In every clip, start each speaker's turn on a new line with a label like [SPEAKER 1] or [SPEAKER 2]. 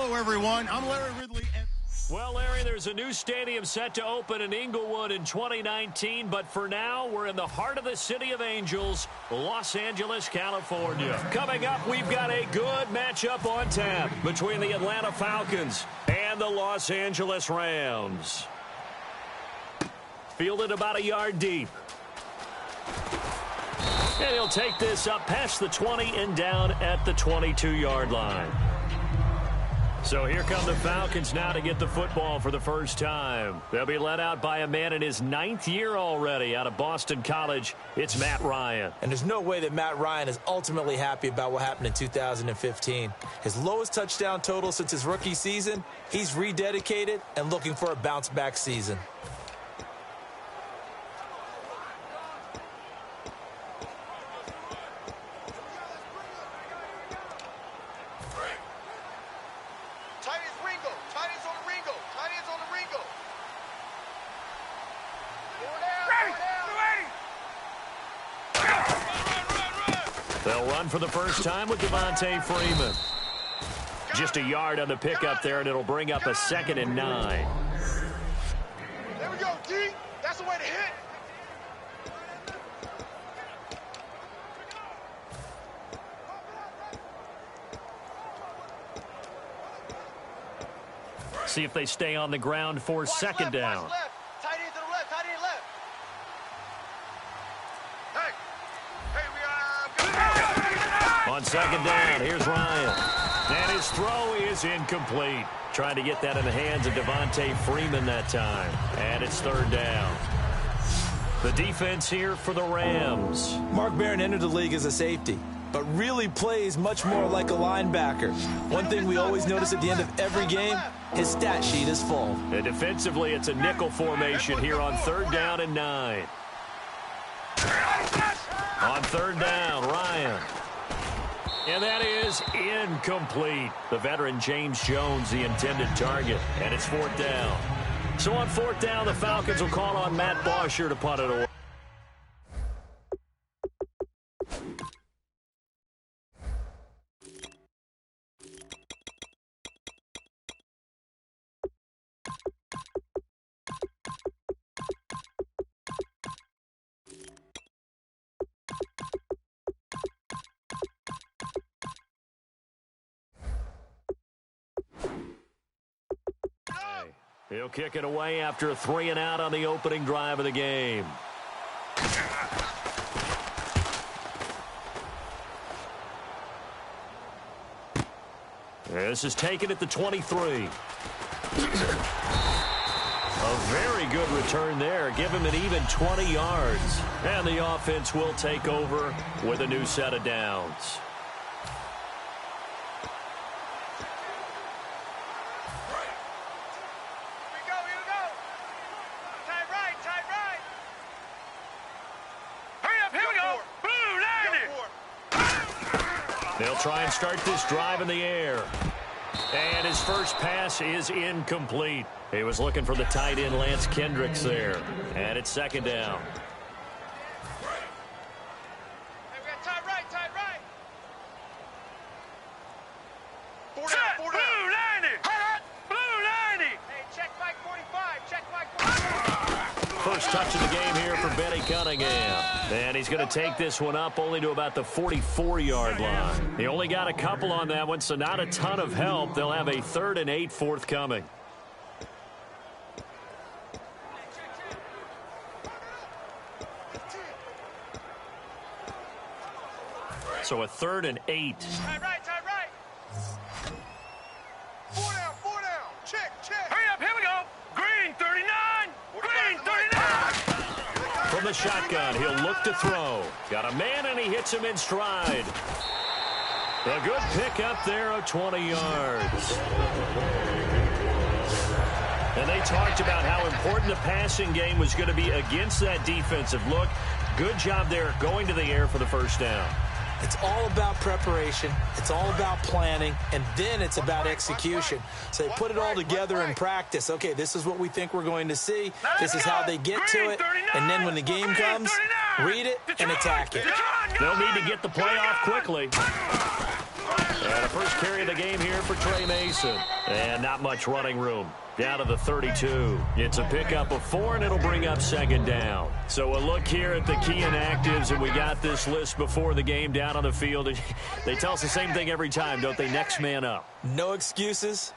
[SPEAKER 1] Hello, everyone. I'm Larry Ridley.
[SPEAKER 2] Well, Larry, there's a new stadium set to open in Inglewood in 2019, but for now, we're in the heart of the City of Angels, Los Angeles, California. Coming up, we've got a good matchup on tap between the Atlanta Falcons and the Los Angeles Rams. Fielded about a yard deep. And he'll take this up past the 20 and down at the 22-yard line. So here come the Falcons now to get the football for the first time. They'll be led out by a man in his 9th year already out of Boston College. It's Matt Ryan.
[SPEAKER 3] And there's no way that Matt Ryan is ultimately happy about what happened in 2015. His lowest touchdown total since his rookie season. He's rededicated and looking for a bounce-back season.
[SPEAKER 2] They'll run for the first time with Devontae Freeman. Just a yard on the pickup there, and it'll bring up a 2nd and 9.
[SPEAKER 4] There we go, D. That's the way to hit.
[SPEAKER 2] See if they stay on the ground for 2nd down.
[SPEAKER 4] Tight end to the left, tight end left.
[SPEAKER 2] On 2nd down, here's Ryan. And his throw is incomplete. Trying to get that in the hands of Devontae Freeman that time. And it's 3rd down. The defense here for the Rams.
[SPEAKER 3] Mark Barron entered the league as a safety, but really plays much more like a linebacker. One thing we always notice at the end of every game, his stat sheet is full.
[SPEAKER 2] And defensively, it's a nickel formation here on 3rd down and 9. On 3rd down, Ryan. And that is incomplete. The veteran James Jones, the intended target. And it's 4th down. So on 4th down, the Falcons will call on Matt Bosher to punt it away. He'll kick it away after a 3-and-out on the opening drive of the game. This is taken at the 23. A very good return there. Give him an even 20 yards. And the offense will take over with a new set of downs. They'll try and start this drive in the air. And his first pass is incomplete. He was looking for the tight end Lance Kendricks there. And it's 2nd down.
[SPEAKER 4] Hey, we got tight right. Four down. Blue 90. Blue 90. Hey, check Mike 45. Check Mike 45.
[SPEAKER 2] First touch of the game here for Benny Cunningham. And he's going to take this one up only to about the 44-yard line. He only got a couple on that one, so not a ton of help. They'll have a 3rd and 8 forthcoming. So a 3rd and 8.
[SPEAKER 4] Tight right. Four down. Check. Hurry up, here we go. Green 39. Green 39.
[SPEAKER 2] From the shotgun, he'll look to throw. Got a man, and he hits him in stride. A good pick up there of 20 yards. And they talked about how important the passing game was going to be against that defensive look. Good job there going to the air for the first down.
[SPEAKER 3] It's all about preparation. It's all about planning. And then it's about execution. So they put it all together in practice. Okay, this is what we think we're going to see. This is how they get to it. And then when the game comes, read it and attack it.
[SPEAKER 2] They'll need to get the play off quickly. And the first carry of the game here for Trey Mason. And not much running room. Down to the 32. It's a pickup of 4, and it'll bring up second down. So a look here at the key inactives, and we got this list before the game down on the field. They tell us the same thing every time, don't they? Next man up.
[SPEAKER 3] No excuses.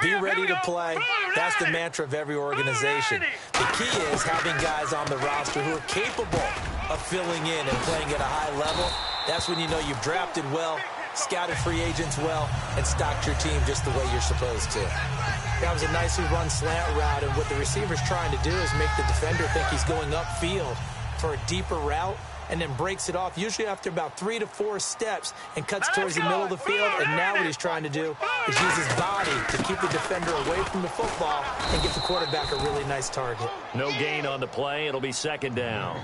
[SPEAKER 3] Be ready to play. That's the mantra of every organization. The key is having guys on the roster who are capable of filling in and playing at a high level. That's when you know you've drafted well, scouted free agents well, and stocked your team just the way you're supposed to. That was a nicely run slant route, and what the receiver's trying to do is make the defender think he's going upfield for a deeper route, and then breaks it off, usually after about 3 to 4 steps, and cuts towards the middle of the field. And now what he's trying to do is use his body to keep the defender away from the football and get the quarterback a really nice target.
[SPEAKER 2] No gain on the play. It'll be second down.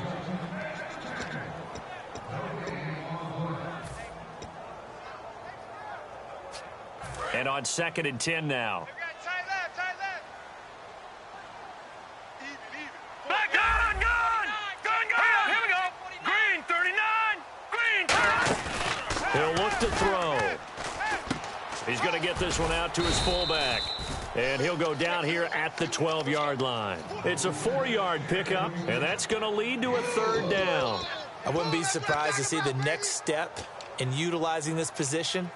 [SPEAKER 2] And on 2nd and 10 now. He'll look to throw. He's going to get this one out to his fullback. And he'll go down here at the 12-yard line. It's a 4-yard pickup, and that's going to lead to a 3rd down.
[SPEAKER 3] I wouldn't be surprised to see the next step in utilizing this position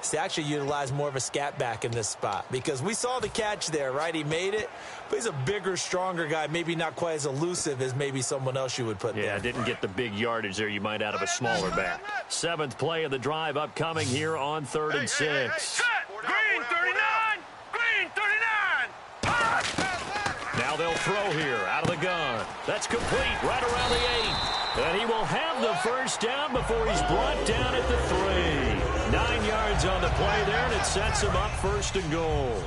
[SPEAKER 3] is to actually utilize more of a scat back in this spot, because we saw the catch there, right? He made it, but he's a bigger, stronger guy, maybe not quite as elusive as maybe someone else you would put there.
[SPEAKER 2] Yeah, didn't get the big yardage there you might out of a smaller back. 7th play of the drive upcoming here on 3rd and 6.
[SPEAKER 4] Green 39! Green 39!
[SPEAKER 2] Now they'll throw here out of the gun. That's complete right around the 8. And he will have the first down before he's brought down at the 3. 9 yards on the play there, and it sets him up 1st and goal.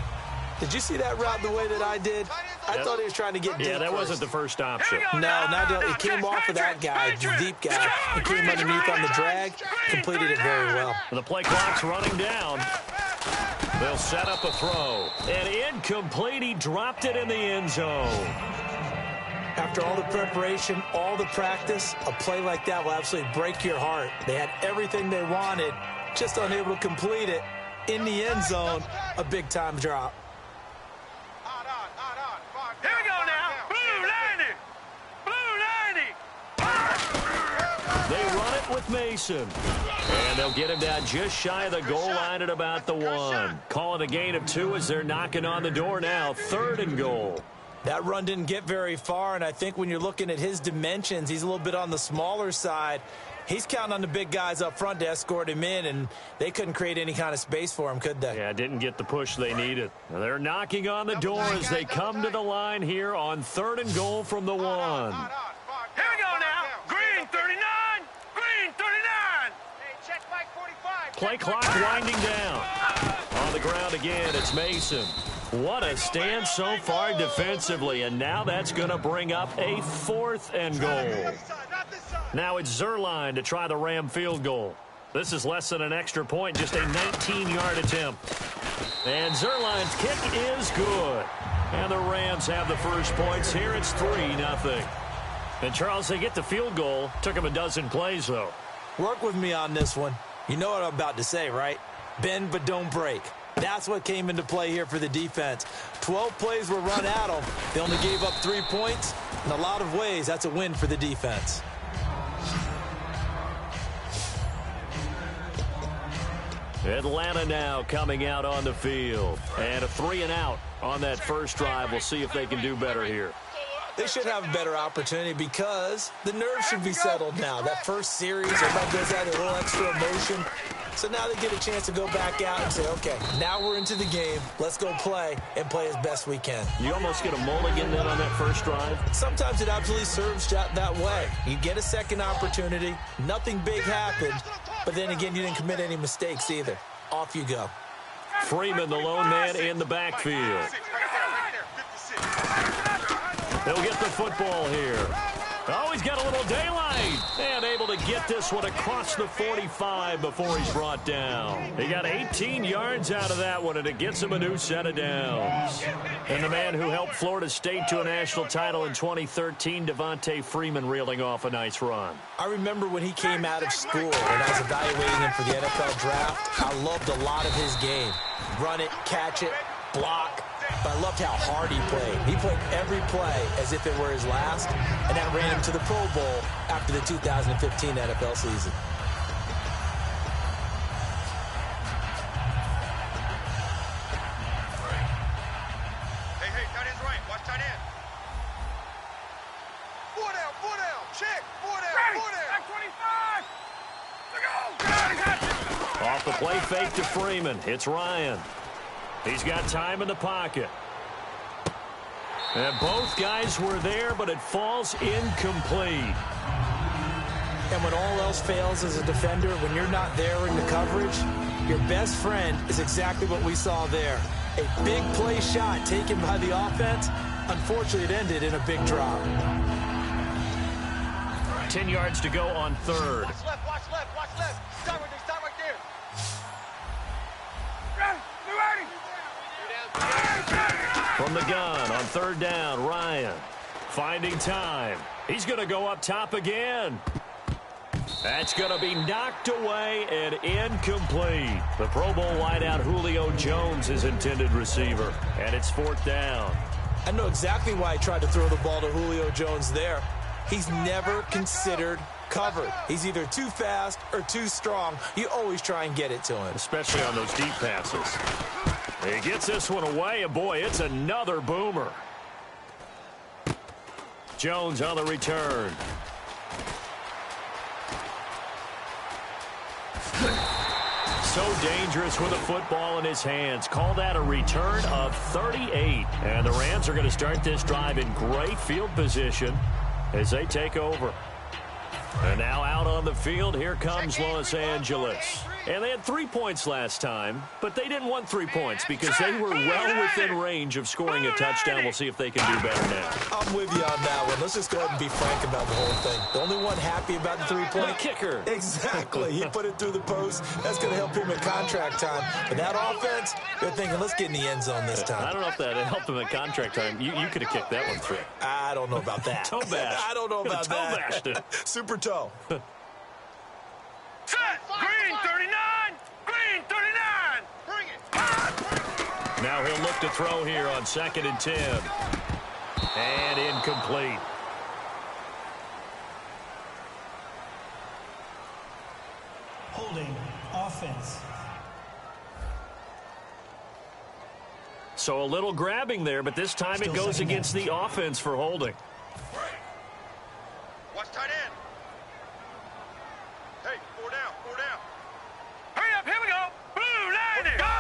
[SPEAKER 3] Did you see that route the way that I did? I thought he was trying to get deep.
[SPEAKER 2] Yeah, that
[SPEAKER 3] first.
[SPEAKER 2] wasn't the first option.
[SPEAKER 3] No, not it came off of that guy, the deep guy. He came underneath on the drag, completed it very well.
[SPEAKER 2] The play clock's running down. They'll set up a throw. And incomplete. He dropped it in the end zone.
[SPEAKER 3] After all the preparation, all the practice, a play like that will absolutely break your heart. They had everything they wanted, just unable to complete it. In the end zone, a big-time drop.
[SPEAKER 4] Here we go now. Blue 90. Blue 90.
[SPEAKER 2] They run it with Mason. And they'll get him down just shy of the goal line at about the 1. Calling a gain of 2 as they're knocking on the door now. 3rd and goal.
[SPEAKER 3] That run didn't get very far, and I think when you're looking at his dimensions, he's a little bit on the smaller side. He's counting on the big guys up front to escort him in, and they couldn't create any kind of space for him, could they?
[SPEAKER 2] Yeah, didn't get the push they needed. They're knocking on the door as they come to the line here on 3rd and goal from the 1.
[SPEAKER 4] Here we go now. Green 39. Green 39. Hey, check Mike 45.
[SPEAKER 2] Play clock winding down. On the ground again, it's Mason. What a stand so far defensively, and now that's going to bring up a 4th and goal. Now it's Zerline to try the Ram field goal. This is less than an extra point, just a 19-yard attempt. And Zerline's kick is good. And the Rams have the first points here. It's 3-0. And, Charles, they get the field goal. Took them a dozen plays, though.
[SPEAKER 3] Work with me on this one. You know what I'm about to say, right? Bend but don't break. That's what came into play here for the defense. 12 plays were run at them. They only gave up 3 points. In a lot of ways, that's a win for the defense.
[SPEAKER 2] Atlanta now coming out on the field. And a 3-and-out on that first drive. We'll see if they can do better here.
[SPEAKER 3] They should have a better opportunity because the nerves should be settled now. That first series, everybody goes out a little extra emotion. So now they get a chance to go back out and say, okay, now we're into the game. Let's go play and play as best we can.
[SPEAKER 2] You almost get a mulligan then on that first drive?
[SPEAKER 3] Sometimes it absolutely serves that way. You get a second opportunity. Nothing big happened. But then again, you didn't commit any mistakes either. Off you go.
[SPEAKER 2] Freeman, the lone man in the backfield. They'll get the football here. Oh, he's got a little daylight. And able to get this one across the 45 before he's brought down. He got 18 yards out of that one, and it gets him a new set of downs. And the man who helped Florida State to a national title in 2013, Devontae Freeman, reeling off a nice run.
[SPEAKER 3] I remember when he came out of school and I was evaluating him for the NFL draft. I loved a lot of his game. Run it, catch it, block. But I loved how hard he played. He played every play as if it were his last, and that ran him to the Pro Bowl after the 2015 NFL season.
[SPEAKER 4] Hey, tight end's right. Watch tight end. Four down. Check. Four down. Back 25. Look go.
[SPEAKER 2] Off the play fake to Freeman. It's Ryan. He's got time in the pocket. And both guys were there, but it falls incomplete.
[SPEAKER 3] And when all else fails as a defender, when you're not there in the coverage, your best friend is exactly what we saw there. A big play shot taken by the offense. Unfortunately, it ended in a big drop.
[SPEAKER 2] 10 yards to go on third.
[SPEAKER 4] Watch left. Stop right there.
[SPEAKER 2] From the gun on third down, Ryan finding time. He's going to go up top again. That's going to be knocked away and incomplete. The Pro Bowl wideout Julio Jones is intended receiver, and it's fourth down.
[SPEAKER 3] I know exactly why I tried to throw the ball to Julio Jones there. He's never considered covered. He's either too fast or too strong. You always try and get it to him.
[SPEAKER 2] Especially on those deep passes. He gets this one away, and boy, it's another boomer. Jones on the return. So dangerous with a football in his hands. Call that a return of 38. And the Rams are going to start this drive in great field position as they take over. And now out on the field, here comes Los Angeles. And they had 3 points last time, but they didn't want 3 points because they were well within range of scoring a touchdown. We'll see if they can do better now.
[SPEAKER 3] I'm with you on that one. Let's just go ahead and be frank about the whole thing. The only one happy about the 3-point.
[SPEAKER 2] The kicker.
[SPEAKER 3] Exactly. He put it through the post. That's going to help him at contract time. But that offense, they're thinking, let's get in the end zone this time.
[SPEAKER 2] I don't know if that helped him at contract time. You could have kicked that one through.
[SPEAKER 3] I don't know about that.
[SPEAKER 2] Toe bash.
[SPEAKER 3] I don't know about
[SPEAKER 2] toe
[SPEAKER 3] that.
[SPEAKER 2] Bashed it.
[SPEAKER 3] Super toe.
[SPEAKER 4] Set. Green 39. Green 39. Bring it.
[SPEAKER 2] Now he'll look to throw here on 2nd and 10. And incomplete.
[SPEAKER 1] Holding offense.
[SPEAKER 2] So a little grabbing there, but this time it goes against the offense for holding.
[SPEAKER 4] Watch tight end. Hey, four down. Hurry up, here we go. Blue 90. Gun.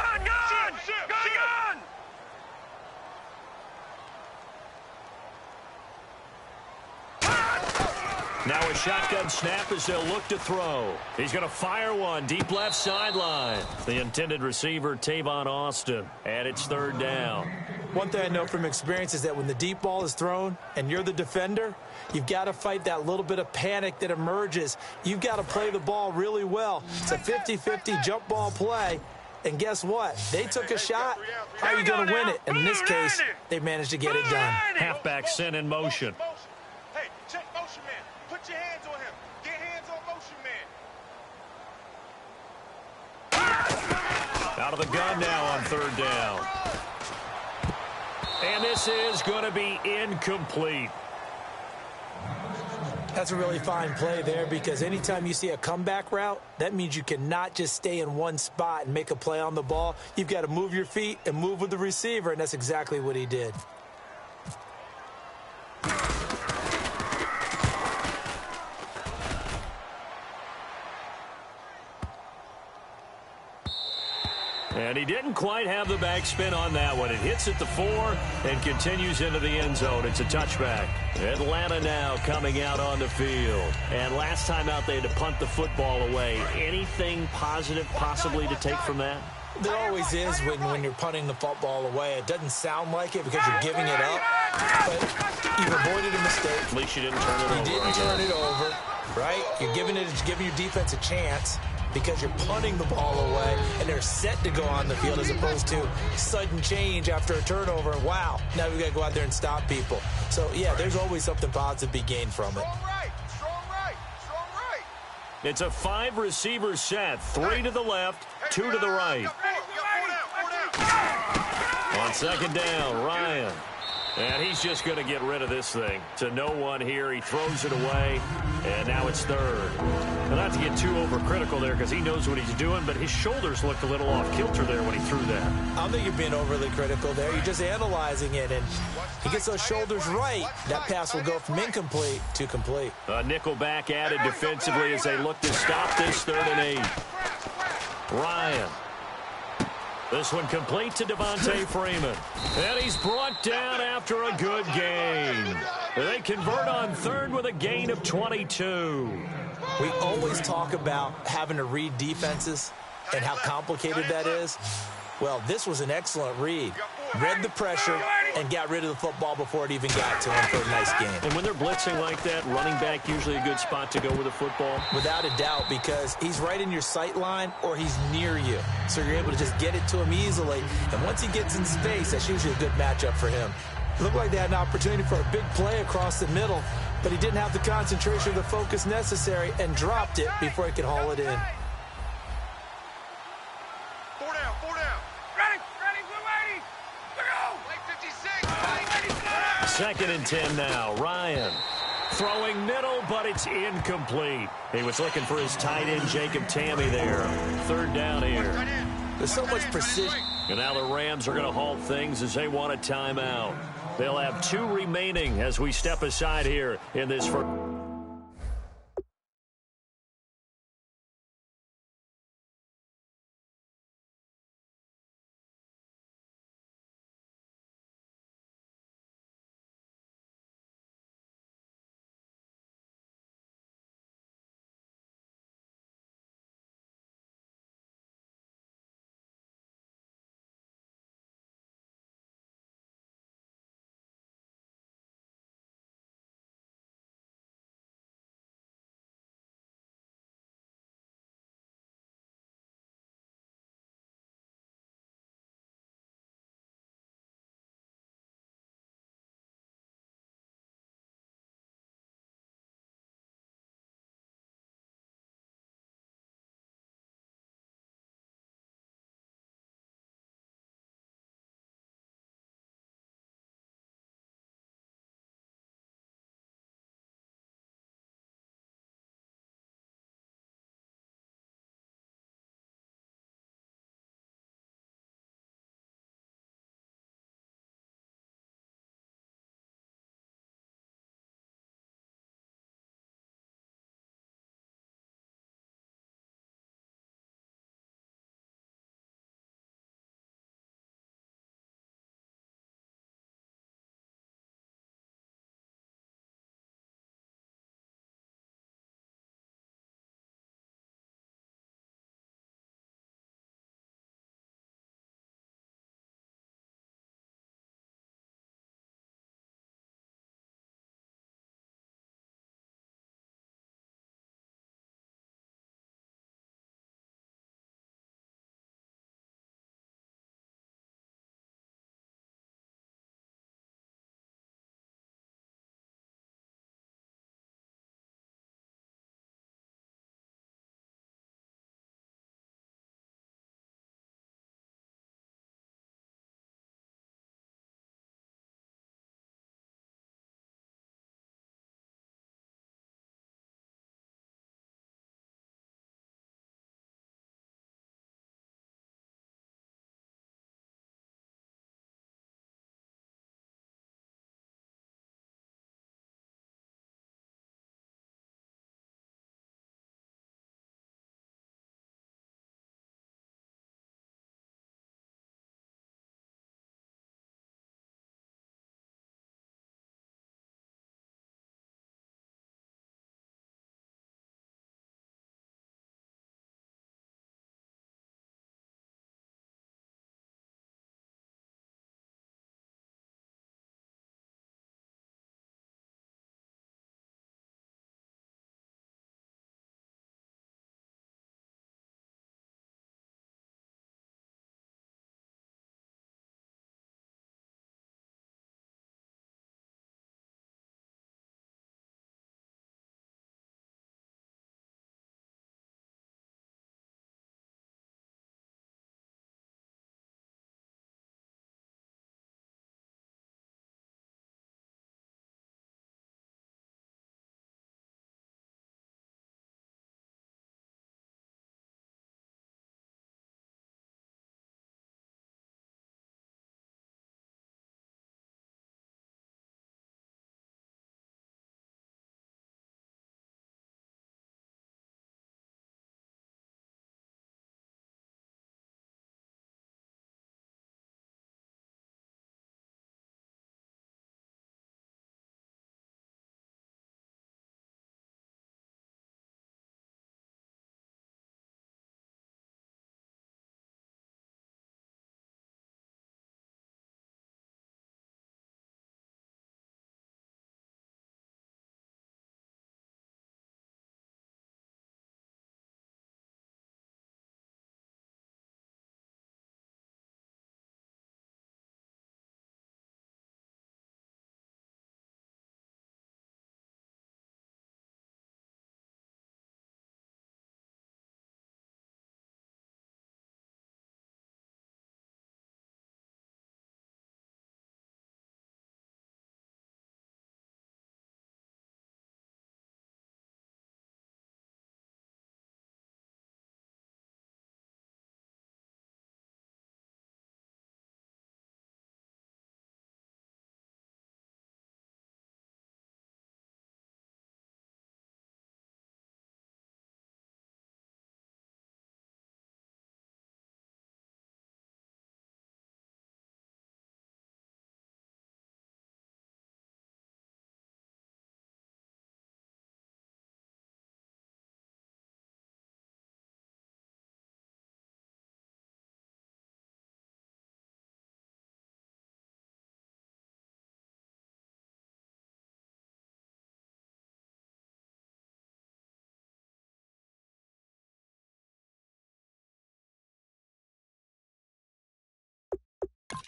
[SPEAKER 2] Now a shotgun snap as they'll look to throw. He's going to fire one deep left sideline. The intended receiver, Tavon Austin, and it's 3rd down.
[SPEAKER 3] One thing I know from experience is that when the deep ball is thrown and you're the defender, you've got to fight that little bit of panic that emerges. You've got to play the ball really well. It's a 50-50 jump ball play. And guess what? They took a shot. How are you going to win it? And in this case, they managed to get it done.
[SPEAKER 2] Halfback sent in motion.
[SPEAKER 4] Hey, check motion man. Put your hands on him. Get hands on motion man.
[SPEAKER 2] Out of the gun now on 3rd down. And this is going to be incomplete.
[SPEAKER 3] That's a really fine play there because anytime you see a comeback route, that means you cannot just stay in one spot and make a play on the ball. You've got to move your feet and move with the receiver, and that's exactly what he did.
[SPEAKER 2] And he didn't quite have the backspin on that one. It hits at the 4 and continues into the end zone. It's a touchback. Atlanta now coming out on the field. And last time out, they had to punt the football away. Anything positive possibly to take from that?
[SPEAKER 3] There always is when you're punting the football away. It doesn't sound like it because you're giving it up. but you've avoided a mistake.
[SPEAKER 2] At least you didn't turn it over.
[SPEAKER 3] You didn't turn it over, right? You're giving your defense a chance because you're punting the ball away, and they're set to go on the field as opposed to sudden change after a turnover. And wow, now we've got to go out there and stop people. So, yeah, there's always something positive to be gained from it.
[SPEAKER 2] It's a 5-receiver set, 3 to the left, 2 to the right. On second down, Ryan. And he's just going to get rid of this thing. To no one here. He throws it away, and now it's third. And not to get too overcritical there because he knows what he's doing, but his shoulders looked a little off kilter there when he threw that.
[SPEAKER 3] I don't think you're being overly critical there. You're just analyzing it, and he gets those shoulders right. That pass will go from incomplete to complete.
[SPEAKER 2] A nickel back added defensively as they look to stop this 3rd and 8. Ryan. This one complete to Devontae Freeman. And he's brought down after a good gain. They convert on 3rd with a gain of 22.
[SPEAKER 3] We always talk about having to read defenses and how complicated that is. Well, this was an excellent read. Read the pressure and got rid of the football before it even got to him for a nice gain.
[SPEAKER 2] And when they're blitzing like that, running back usually a good spot to go with the football?
[SPEAKER 3] Without a doubt, because he's right in your sight line or he's near you. So you're able to just get it to him easily. And once he gets in space, that's usually a good matchup for him. It looked like they had an opportunity for a big play across the middle, but he didn't have the concentration or the focus necessary and dropped it before he could haul it in.
[SPEAKER 4] 4 down, 4 down. Ready, blue 80. Look out. Play 56.
[SPEAKER 2] 2nd and 10 now. Ryan throwing middle, but it's incomplete. He was looking for his tight end, Jacob Tammy there. 3rd down here.
[SPEAKER 3] There's so much precision.
[SPEAKER 2] And now the Rams are going to halt things as they want a timeout. They'll have 2 remaining as we step aside here in this first.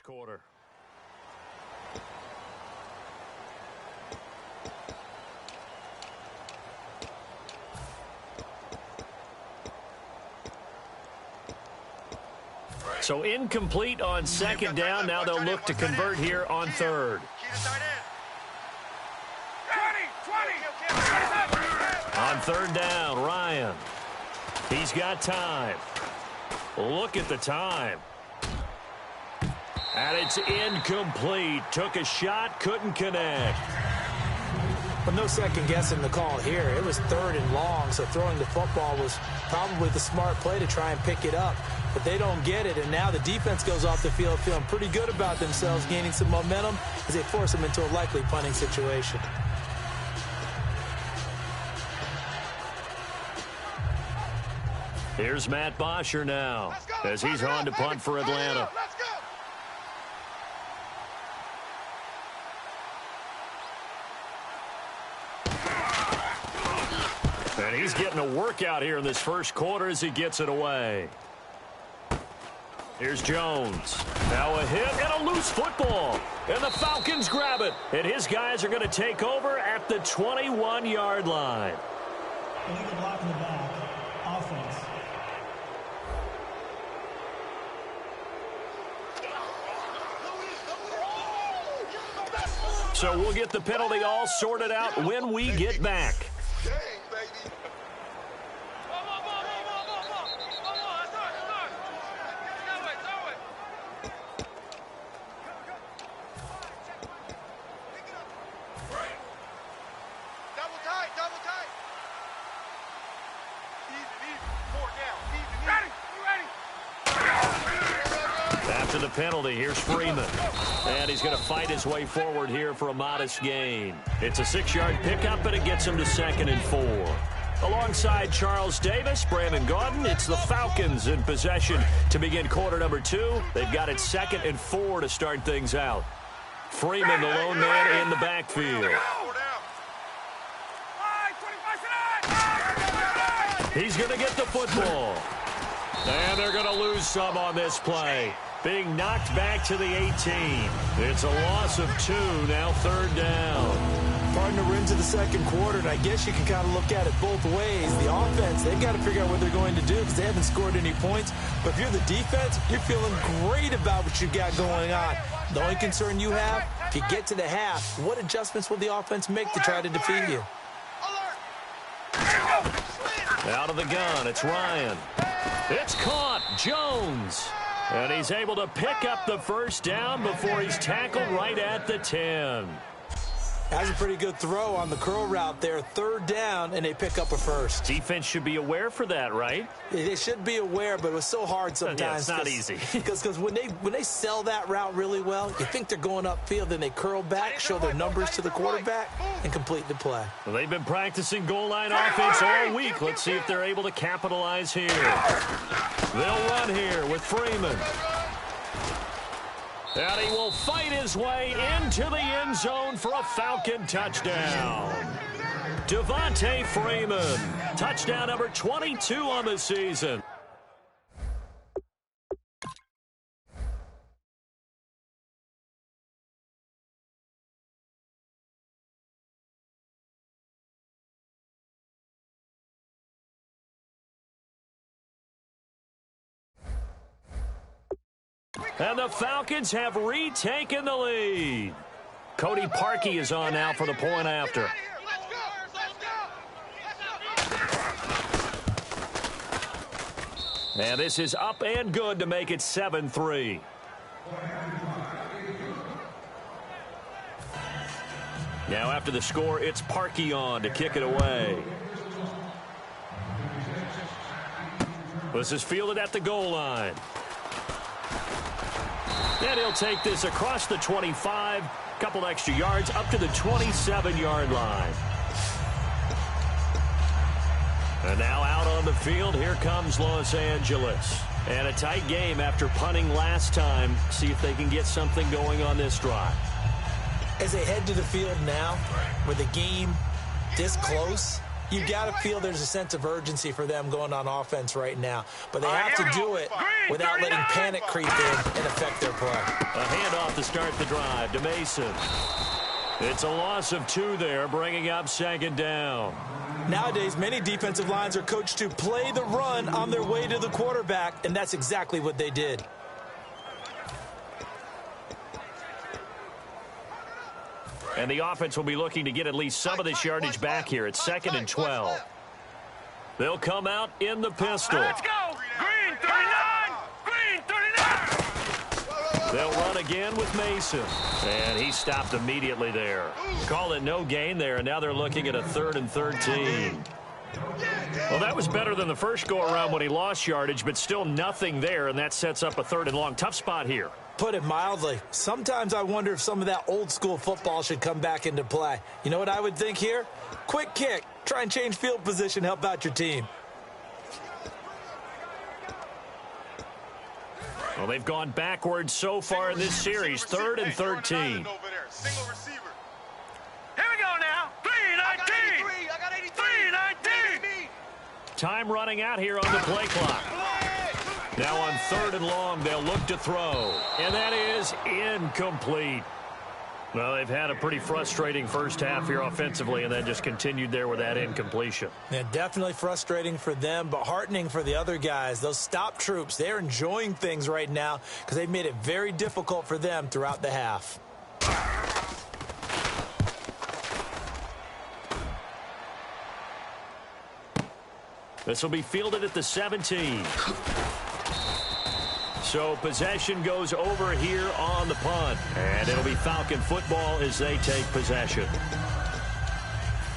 [SPEAKER 2] quarter. So incomplete on second down. Now they'll look to convert here on third. On third down, Ryan. He's got time. Look at the time. And it's incomplete. Took a shot, couldn't connect.
[SPEAKER 3] But no second guessing the call here. It was third and long, so throwing the football was probably the smart play to try and pick it up. But they don't get it, and now the defense goes off the field feeling pretty good about themselves, gaining some momentum as they force them into a likely punting situation.
[SPEAKER 2] Here's Matt Bosher now as he's on to punt for Atlanta. And he's getting a workout here in this first quarter as he gets it away. Here's Jones. Now a hit and a loose football. And the Falcons grab it. And his guys are going to take over at the 21-yard line.
[SPEAKER 1] Illegal block in the back. Offense.
[SPEAKER 2] So we'll get the penalty all sorted out when we get back. After the penalty, here's Freeman. And he's going to fight his way forward here for a modest gain. It's a 6-yard pickup, and it gets him to 2nd and 4. Alongside Charles Davis, Brandon Gaudin, it's the Falcons in possession to begin quarter number 2. They've got it 2nd and 4 to start things out. Freeman, the lone man in the backfield. He's going to get the football. And they're going to lose some on this play. Being knocked back to the 18. It's a loss of 2, now 3rd down.
[SPEAKER 3] Partner, we're into the second quarter, and I guess you can kind of look at it both ways. The offense, they've got to figure out what they're going to do because they haven't scored any points. But if you're the defense, you're feeling great about what you got going on. The only concern you have, if you get to the half, what adjustments will the offense make to try to defeat you?
[SPEAKER 2] Out of the gun, it's Ryan. It's caught, Jones. And he's able to pick up the first down before he's tackled right at the 10.
[SPEAKER 3] That's a pretty good throw on the curl route there. 3rd down, and they pick up a first.
[SPEAKER 2] Defense should be aware for that, right?
[SPEAKER 3] They should be aware, but it was so hard sometimes.
[SPEAKER 2] Yeah, it's not easy.
[SPEAKER 3] Because when they sell that route really well, you think they're going upfield, then they curl back, show their numbers to the quarterback, and complete the play.
[SPEAKER 2] Well, they've been practicing goal line offense all week. Let's see if they're able to capitalize here. They'll run here with Freeman. And he will fight his way into the end zone for a Falcon touchdown. Devontae Freeman, touchdown number 22 on the season. And the Falcons have retaken the lead. Cody Parkey is on now for the point after. And this is up and good to make it 7-3. Now after the score, it's Parkey on to kick it away. This is fielded at the goal line. And he'll take this across the 25, couple extra yards up to the 27-yard line. And now out on the field, here comes Los Angeles. And a tight game after punting last time. See if they can get something going on this drive.
[SPEAKER 3] As they head to the field now, with the game this close, You got to feel there's a sense of urgency for them going on offense right now. But they have to do it without letting panic creep in and affect their play.
[SPEAKER 2] A handoff to start the drive to Mason. It's a loss of 2 there, bringing up 2nd down.
[SPEAKER 3] Nowadays, many defensive lines are coached to play the run on their way to the quarterback, and that's exactly what they did.
[SPEAKER 2] And the offense will be looking to get at least some of this yardage back here. It's 2nd and 12. They'll come out in the pistol.
[SPEAKER 4] Let's go. Green 39. Green 39.
[SPEAKER 2] They'll run again with Mason. And he stopped immediately there. Call it no gain there, and now they're looking at a 3rd and 13. Well, that was better than the first go-around when he lost yardage, but still nothing there, and that sets up a 3rd and long. Tough spot here.
[SPEAKER 3] Put it mildly, sometimes I wonder if some of that old-school football should come back into play. You know what I would think here? Quick kick. Try and change field position, help out your team.
[SPEAKER 2] Well, they've gone backwards so far in this series. 3rd and 13.
[SPEAKER 4] Single receiver. Here we go now. 3-19. I got 83. 3-19.
[SPEAKER 2] Time running out here on the play clock. Now on 3rd and long, they'll look to throw. And that is incomplete. Well, they've had a pretty frustrating first half here offensively, and then just continued there with that incompletion.
[SPEAKER 3] Yeah, definitely frustrating for them, but heartening for the other guys. Those stop troops, they're enjoying things right now because they've made it very difficult for them throughout the half.
[SPEAKER 2] This will be fielded at the 17. So possession goes over here on the punt. And it'll be Falcon football as they take possession.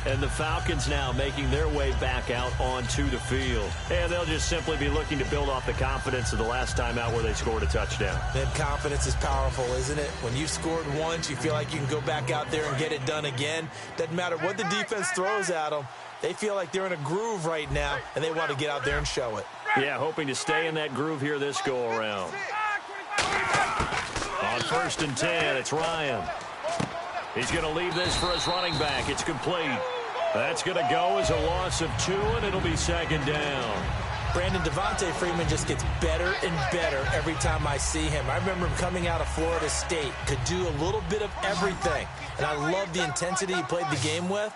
[SPEAKER 2] And the Falcons now making their way back out onto the field. And they'll just simply be looking to build off the confidence of the last time out where they scored a touchdown.
[SPEAKER 3] Then confidence is powerful, isn't it? When you've scored once, you feel like you can go back out there and get it done again. Doesn't matter what the defense throws at them. They feel like they're in a groove right now, and they want to get out there and show it.
[SPEAKER 2] Yeah, hoping to stay in that groove here this go-around. On 1st and 10, it's Ryan. He's going to leave this for his running back. It's complete. That's going to go as a loss of 2, and it'll be 2nd down.
[SPEAKER 3] Brandon, Devontae Freeman just gets better and better every time I see him. I remember him coming out of Florida State, could do a little bit of everything, and I love the intensity he played the game with.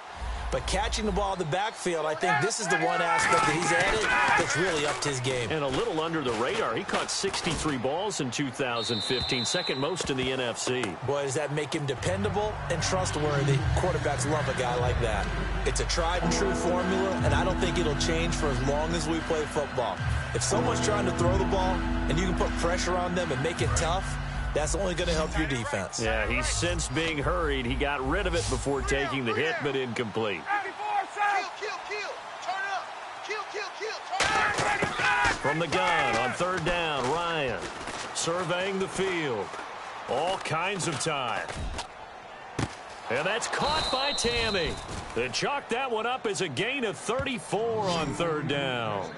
[SPEAKER 3] But catching the ball in the backfield, I think this is the one aspect that he's added that's really upped his game.
[SPEAKER 2] And a little under the radar. He caught 63 balls in 2015, second most in the NFC.
[SPEAKER 3] Boy, does that make him dependable and trustworthy. Quarterbacks love a guy like that. It's a tried and true formula, and I don't think it'll change for as long as we play football. If someone's trying to throw the ball and you can put pressure on them and make it tough, that's only going to help your defense.
[SPEAKER 2] Yeah, he's since being hurried. He got rid of it before taking the hit, but incomplete. From the gun on 3rd down, Ryan surveying the field. All kinds of time. And that's caught by Tammy. They chalked that one up as a gain of 34 on 3rd down.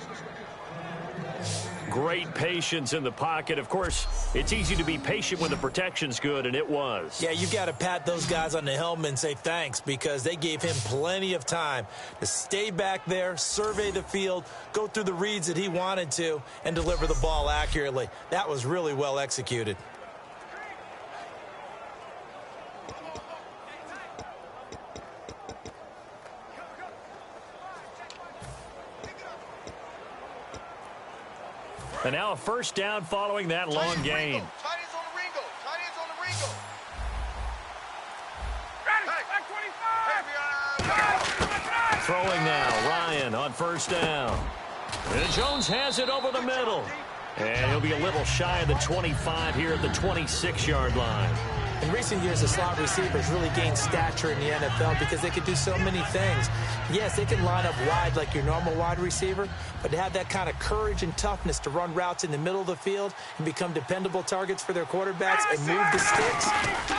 [SPEAKER 2] Great patience in the pocket. Of course, it's easy to be patient when the protection's good, and it was.
[SPEAKER 3] Yeah, you got to pat those guys on the helmet and say thanks because they gave him plenty of time to stay back there, survey the field, go through the reads that he wanted to, and deliver the ball accurately. That was really well executed.
[SPEAKER 2] And now a 1st down following that long gain.
[SPEAKER 4] Tight ends on the Ringo. Tight ends on the Ringo.
[SPEAKER 2] Throwing now, Ryan on 1st down. And Jones has it over the middle. And he'll be a little shy of the 25 here at the 26-yard line.
[SPEAKER 3] In recent years, the slot receivers really gained stature in the NFL because they could do so many things. Yes, they can line up wide like your normal wide receiver, but to have that kind of courage and toughness to run routes in the middle of the field and become dependable targets for their quarterbacks and move the sticks,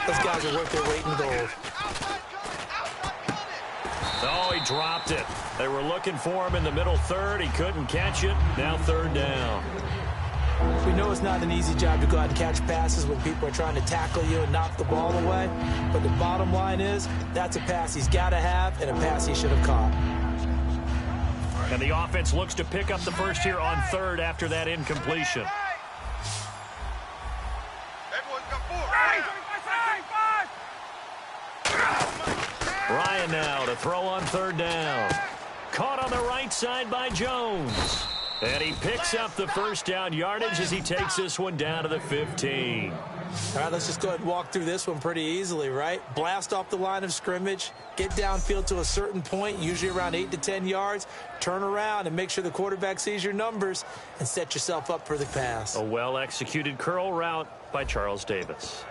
[SPEAKER 3] those guys are worth their weight in gold.
[SPEAKER 2] Oh, he dropped it. They were looking for him in the middle 3rd. He couldn't catch it. Now 3rd down.
[SPEAKER 3] We know it's not an easy job to go out and catch passes when people are trying to tackle you and knock the ball away. But the bottom line is, that's a pass he's got to have and a pass he should have caught.
[SPEAKER 2] And the offense looks to pick up the first here on third after that incompletion. Ryan now to throw on third down. Caught on the right side by Jones. And he picks up the first down yardage as he takes this one down to the 15.
[SPEAKER 3] All right, let's just go ahead and walk through this one pretty easily, right? Blast off the line of scrimmage, get downfield to a certain point, usually around 8 to 10 yards, turn around and make sure the quarterback sees your numbers and set yourself up for the pass.
[SPEAKER 2] A well-executed curl route by Charles Davis.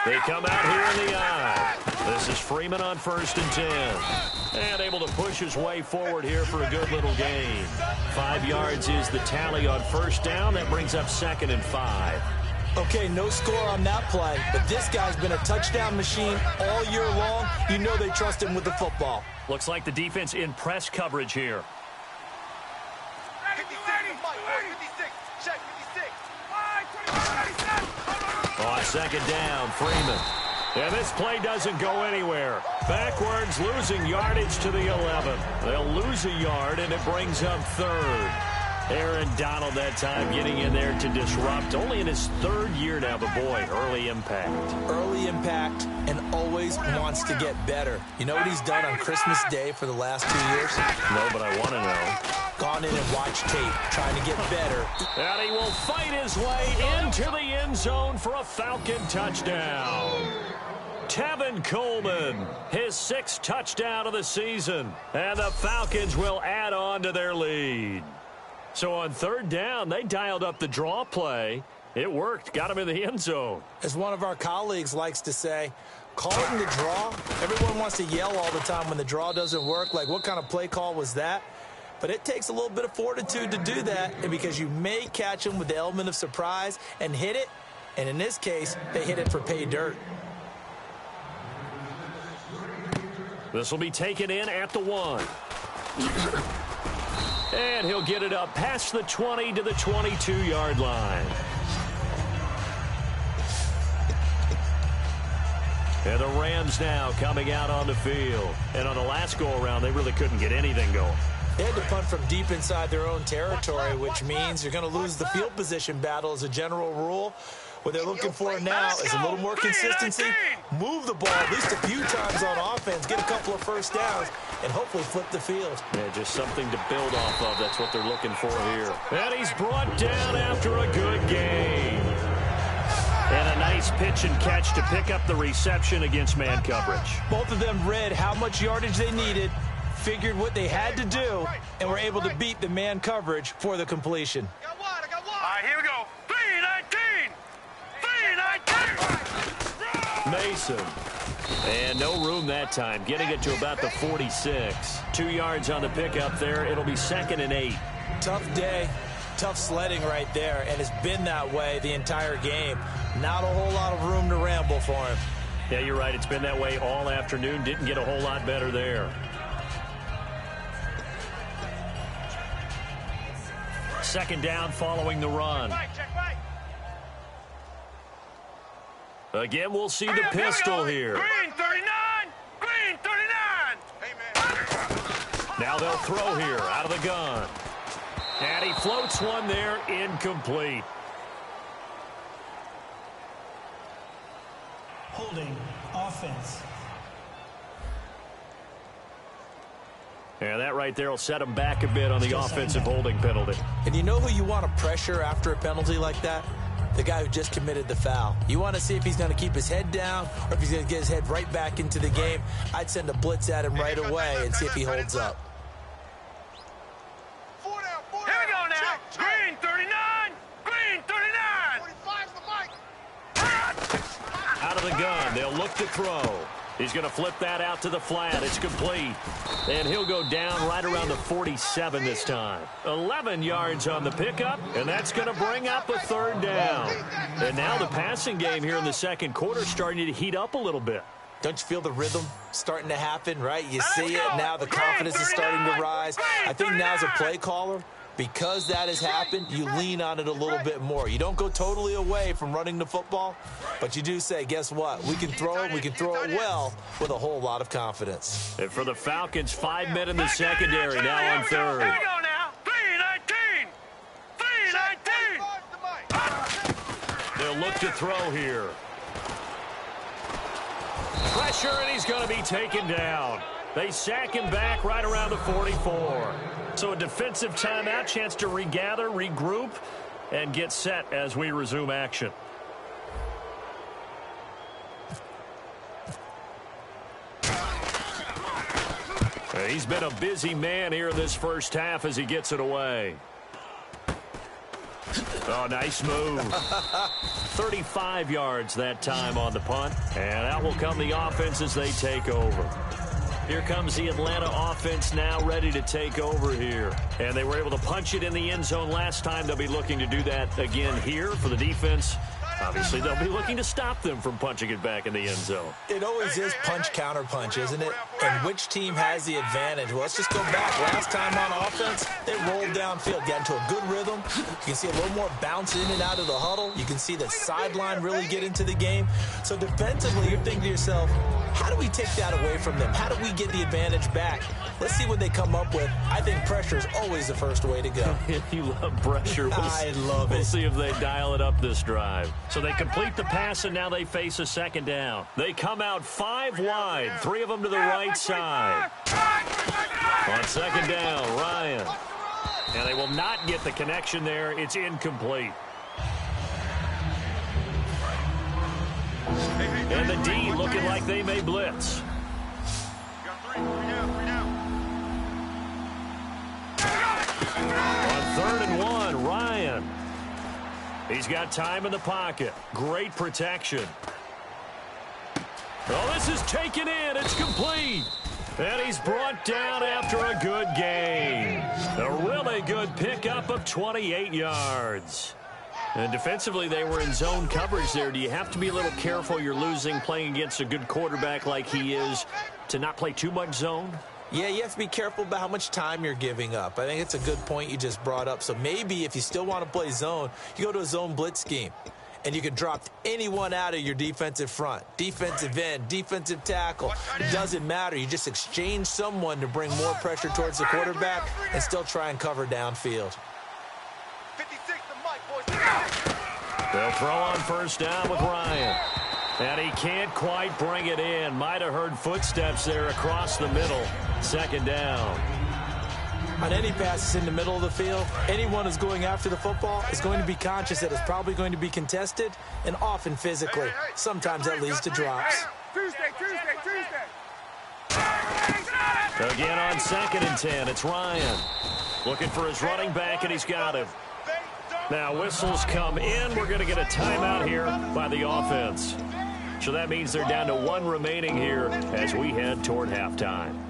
[SPEAKER 2] They come out here in the I. This is Freeman on 1st and 10. And able to push his way forward here for a good little gain. 5 yards is the tally on first down. That brings up 2nd and 5.
[SPEAKER 3] Okay, no score on that play, but this guy's been a touchdown machine all year long. You know they trust him with the football.
[SPEAKER 2] Looks like the defense in press coverage here.
[SPEAKER 4] 56, check 56.
[SPEAKER 2] On 2nd down, Freeman. And this play doesn't go anywhere. Backwards, losing yardage to the 11. They'll lose a yard, and it brings up 3rd. Aaron Donald that time getting in there to disrupt. Only in his 3rd year now, but boy, early impact.
[SPEAKER 3] Early impact and always wants to get better. You know what he's done on Christmas Day for the last 2 years?
[SPEAKER 2] No, but I want to know.
[SPEAKER 3] Gone in and watched tape, trying to get better.
[SPEAKER 2] And he will fight his way into the end zone for a Falcon touchdown. Tevin Coleman, his 6th touchdown of the season. And the Falcons will add on to their lead. So on 3rd down, they dialed up the draw play. It worked, got him in the end zone.
[SPEAKER 3] As one of our colleagues likes to say, calling the draw, everyone wants to yell all the time when the draw doesn't work. Like, what kind of play call was that? But it takes a little bit of fortitude to do that, and because you may catch them with the element of surprise and hit it, and in this case, they hit it for pay dirt.
[SPEAKER 2] This will be taken in at the 1. And he'll get it up past the 20 to the 22-yard line. And the Rams now coming out on the field. And on the last go-around, they really couldn't get anything going.
[SPEAKER 3] They had to punt from deep inside their own territory, which means you're going to lose the field position battle as a general rule. What they're looking for now is a little more consistency, move the ball at least a few times on offense, get a couple of first downs, and hopefully flip the field.
[SPEAKER 2] Yeah, just something to build off of. That's what they're looking for here. And he's brought down after a good game. And a nice pitch and catch to pick up the reception against man coverage.
[SPEAKER 3] Both of them read how much yardage they needed, figured what they had to do, and were able to beat the man coverage for the completion.
[SPEAKER 4] All right, here we go. 319.
[SPEAKER 2] Mason. And no room that time. Getting it to about the 46. 2 yards on the pickup there. It'll be 2nd and 8.
[SPEAKER 3] Tough day. Tough sledding right there, and it's been that way the entire game. Not a whole lot of room to ramble for him.
[SPEAKER 2] Yeah, you're right. It's been that way all afternoon. Didn't get a whole lot better there. 2nd down following the run. Again, we'll see the pistol here.
[SPEAKER 4] Green 39. Green 39. Hey, man.
[SPEAKER 2] Now they'll throw here out of the gun. And he floats one there, incomplete.
[SPEAKER 1] Holding offense.
[SPEAKER 2] Yeah, that right there will set him back a bit on the offensive holding penalty.
[SPEAKER 3] And you know who you want to pressure after a penalty like that? The guy who just committed the foul. You want to see if he's going to keep his head down or if he's going to get his head right back into the game. I'd send a blitz at him right away and see if he holds up.
[SPEAKER 4] Here we go now. Green 39. Green 39. 45's the mic.
[SPEAKER 2] Out of the gun, they'll look to throw. He's going to flip that out to the flat. It's complete. And he'll go down right around the 47 this time. 11 yards on the pickup, and that's going to bring up a 3rd down. And now the passing game here in the 2nd quarter starting to heat up a little bit.
[SPEAKER 3] Don't you feel the rhythm starting to happen, right? You see it now. The confidence is starting to rise. I think now as a play caller, because that has happened, you lean on it a little bit more. You don't go totally away from running the football, but you do say, guess what? We can throw it. We can throw it well with a whole lot of confidence.
[SPEAKER 2] And for the Falcons, 5 men in the secondary now on third.
[SPEAKER 4] Here we go now. 3-19. 3-19.
[SPEAKER 2] They'll look to throw here. Pressure, and he's going to be taken down. They sack him back right around the 44. So a defensive timeout, chance to regather, regroup, and get set as we resume action. He's been a busy man here in this first half as he gets it away. Oh, nice move. 35 yards that time on the punt. And out will come the offense as they take over. Here comes the Atlanta offense now ready to take over here. And they were able to punch it in the end zone last time. They'll be looking to do that again here for the defense. Obviously, they'll be looking to stop them from punching it back in the end zone.
[SPEAKER 3] It always is punch, counter punch, isn't it? And which team has the advantage? Well, let's just go back. Last time on offense, they rolled downfield, got into a good rhythm. You can see a little more bounce in and out of the huddle. You can see the sideline really get into the game. So defensively, you're thinking to yourself, how do we take that away from them? How do we get the advantage back? Let's see what they come up with. I think pressure is always the first way to go.
[SPEAKER 2] You love pressure.
[SPEAKER 3] I love it.
[SPEAKER 2] We'll see if they dial it up this drive. So they complete the pass, and now they face a second down. They come out 5 wide, 3 of them to the right side. On second down, Ryan. And they will not get the connection there. It's incomplete. And the D looking like they may blitz. On 3rd and 1, Ryan. He's got time in the pocket. Great protection. Oh, this is taken in. It's complete. And he's brought down after a good gain. A really good pickup of 28 yards. And defensively, they were in zone coverage there. Do you have to be a little careful? You're losing playing against a good quarterback like he is to not play too much zone?
[SPEAKER 3] Yeah, you have to be careful about how much time you're giving up. I think it's a good point you just brought up. So maybe if you still want to play zone, you go to a zone blitz scheme. And you can drop anyone out of your defensive front. Defensive end, defensive tackle. It doesn't matter. You just exchange someone to bring more pressure towards the quarterback and still try and cover downfield.
[SPEAKER 2] They'll throw on first down with Ryan. And he can't quite bring it in. Might have heard footsteps there across the middle. Second down.
[SPEAKER 3] On any passes in the middle of the field, anyone who's going after the football is going to be conscious that it's probably going to be contested and often physically. Sometimes that leads to drops.
[SPEAKER 4] Tuesday.
[SPEAKER 2] Again on 2nd and 10, it's Ryan. Looking for his running back, and he's got him. Now whistles come in. We're going to get a timeout here by the offense. So that means they're down to 1 remaining here as we head toward halftime.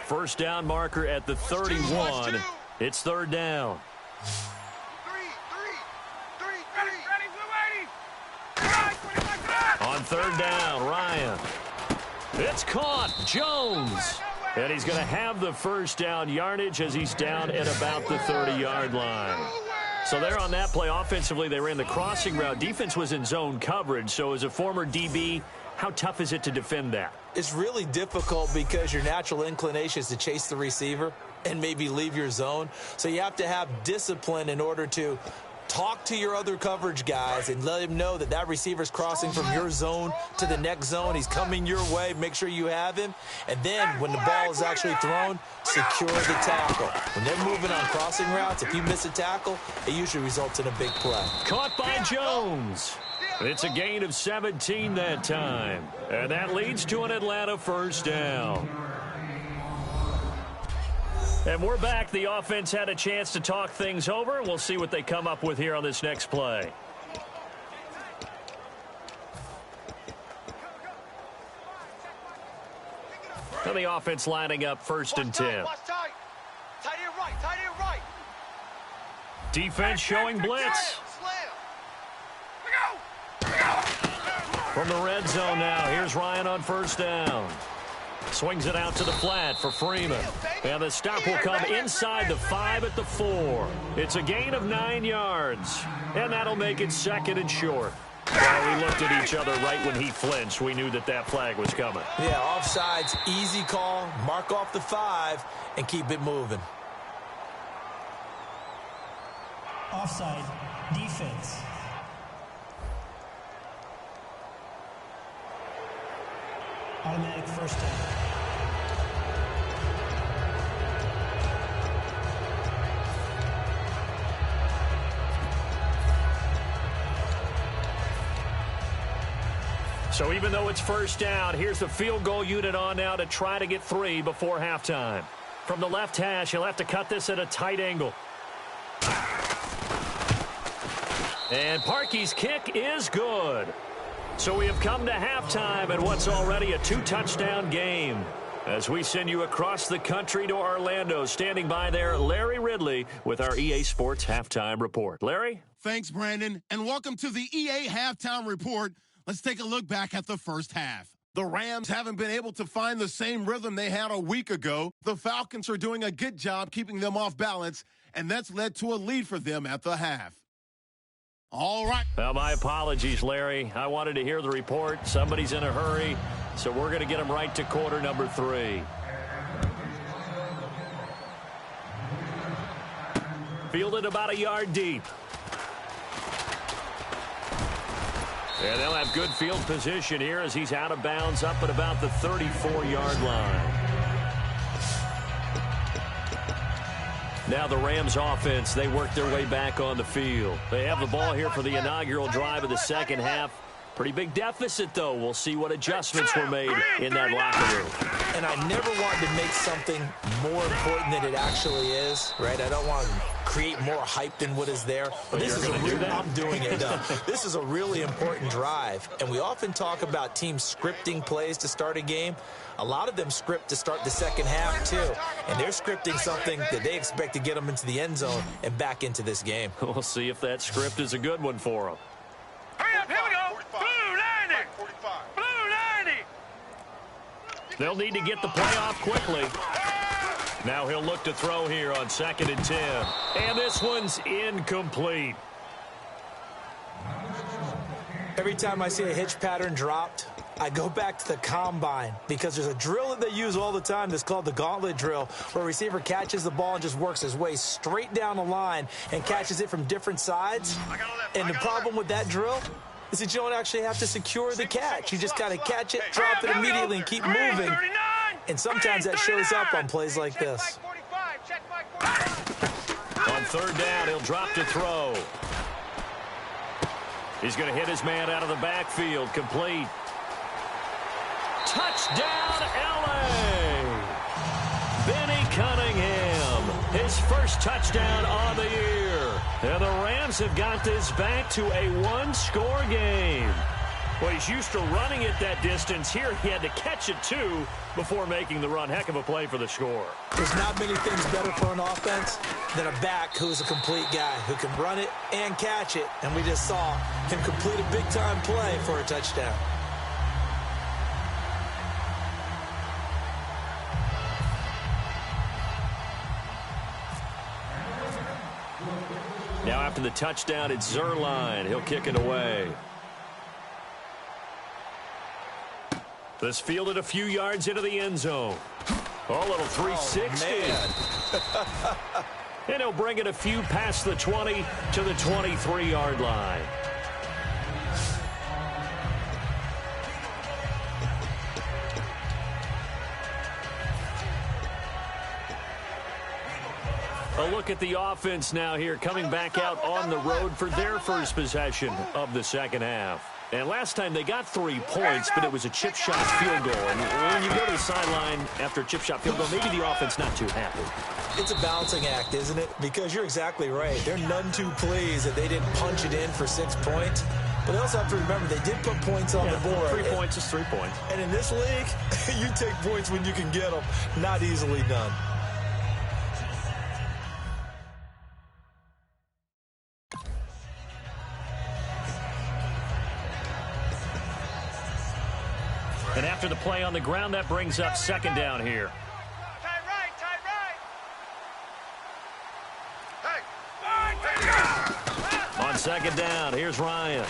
[SPEAKER 2] First down marker at the 31. It's 3rd down. On 3rd down, Ryan. It's caught. Jones. And he's going to have the first down yardage as he's down at about the 30-yard line. So there on that play, offensively, they ran the crossing route. Defense was in zone coverage. So as a former DB, how tough is it to defend that?
[SPEAKER 3] It's really difficult because your natural inclination is to chase the receiver and maybe leave your zone. So you have to have discipline in order to talk to your other coverage guys and let him know that that receiver's crossing from your zone to the next zone. He's coming your way. Make sure you have him. And then when the ball is actually thrown, secure the tackle. When they're moving on crossing routes, if you miss a tackle, it usually results in a big play.
[SPEAKER 2] Caught by Jones. It's a gain of 17 that time. And that leads to an Atlanta first down. And we're back. The offense had a chance to talk things over. We'll see what they come up with here on this next play. And the offense lining up 1st and 10. Defense showing blitz. From the red zone now, here's Ryan on first down. Swings it out to the flat for Freeman. And the stop will come inside the 5 at the 4. It's a gain of 9 yards. And that'll make it 2nd and short. Well, we looked at each other right when he flinched. We knew that that flag was coming.
[SPEAKER 3] Yeah, offsides, easy call. Mark off the 5 and keep it moving.
[SPEAKER 1] Offside. Defense. Automatic first down.
[SPEAKER 2] So even though it's first down, here's the field goal unit on now to try to get 3 before halftime. From the left hash, he'll have to cut this at a tight angle. And Parkey's kick is good. So we have come to halftime in what's already a 2-touchdown game. As we send you across the country to Orlando, standing by there, Larry Ridley with our EA Sports Halftime Report. Larry?
[SPEAKER 5] Thanks, Brandon, and welcome to the EA Halftime Report. Let's take a look back at the first half. The Rams haven't been able to find the same rhythm they had a week ago. The Falcons are doing a good job keeping them off balance, and that's led to a lead for them at the half. All right.
[SPEAKER 2] Well, my apologies, Larry. I wanted to hear the report. Somebody's in a hurry, so we're going to get him right to quarter number 3. Fielded about a yard deep. And they'll have good field position here as he's out of bounds up at about the 34-yard line. Now the Rams offense, they work their way back on the field. They have the ball here for the inaugural drive of the second half. Pretty big deficit, though. We'll see what adjustments were made in that locker room.
[SPEAKER 3] And I never want to make something more important than it actually is, right? I don't want to create more hype than what is there. But this is I'm doing it. This is a really important drive. And we often talk about teams scripting plays to start a game. A lot of them script to start the second half, too. And they're scripting something that they expect to get them into the end zone and back into this game.
[SPEAKER 2] We'll see if that script is a good one for them.
[SPEAKER 4] Hurry up, here we go. Blue 90. Blue 90.
[SPEAKER 2] They'll need to get the play off quickly. Now he'll look to throw here on 2nd and 10. And this one's incomplete.
[SPEAKER 3] Every time I see a hitch pattern dropped, I go back to the combine because there's a drill that they use all the time that's called the gauntlet drill, where a receiver catches the ball and just works his way straight down the line and catches it from different sides. And the problem with that drill is that you don't actually have to secure the catch. You just got to catch it, drop it immediately, and keep moving. And sometimes that shows up on plays like this.
[SPEAKER 2] On 3rd down, he'll drop to throw. He's going to hit his man out of the backfield, complete. Touchdown, L.A. Benny Cunningham, his first touchdown on the year. And the Rams have got this back to a 1-score game. Well, he's used to running it that distance. Here he had to catch it, too, before making the run. Heck of a play for the score.
[SPEAKER 3] There's not many things better for an offense than a back who's a complete guy who can run it and catch it. And we just saw him complete a big-time play for a touchdown.
[SPEAKER 2] Now after the touchdown, it's Zerline. He'll kick it away. This fielded a few yards into the end zone. Oh, a little 360.
[SPEAKER 3] Oh,
[SPEAKER 2] and he'll bring it a few past the 20 to the 23-yard line. A look at the offense now here, coming back out on the road for their first possession of the second half. And last time they got 3 points, but it was a chip shot field goal. And when you go to the sideline after a chip shot field goal, maybe the offense not too happy.
[SPEAKER 3] It's a balancing act, isn't it? Because you're exactly right. They're none too pleased that they didn't punch it in for 6 points. But they also have to remember they did put points on the board.
[SPEAKER 2] 3 points is 3 points.
[SPEAKER 3] And in this league, you take points when you can get them. Not easily done.
[SPEAKER 2] And after the play on the ground, that brings up second down here.
[SPEAKER 4] Tight right, tight right. Hey.
[SPEAKER 2] On second down, here's Ryan.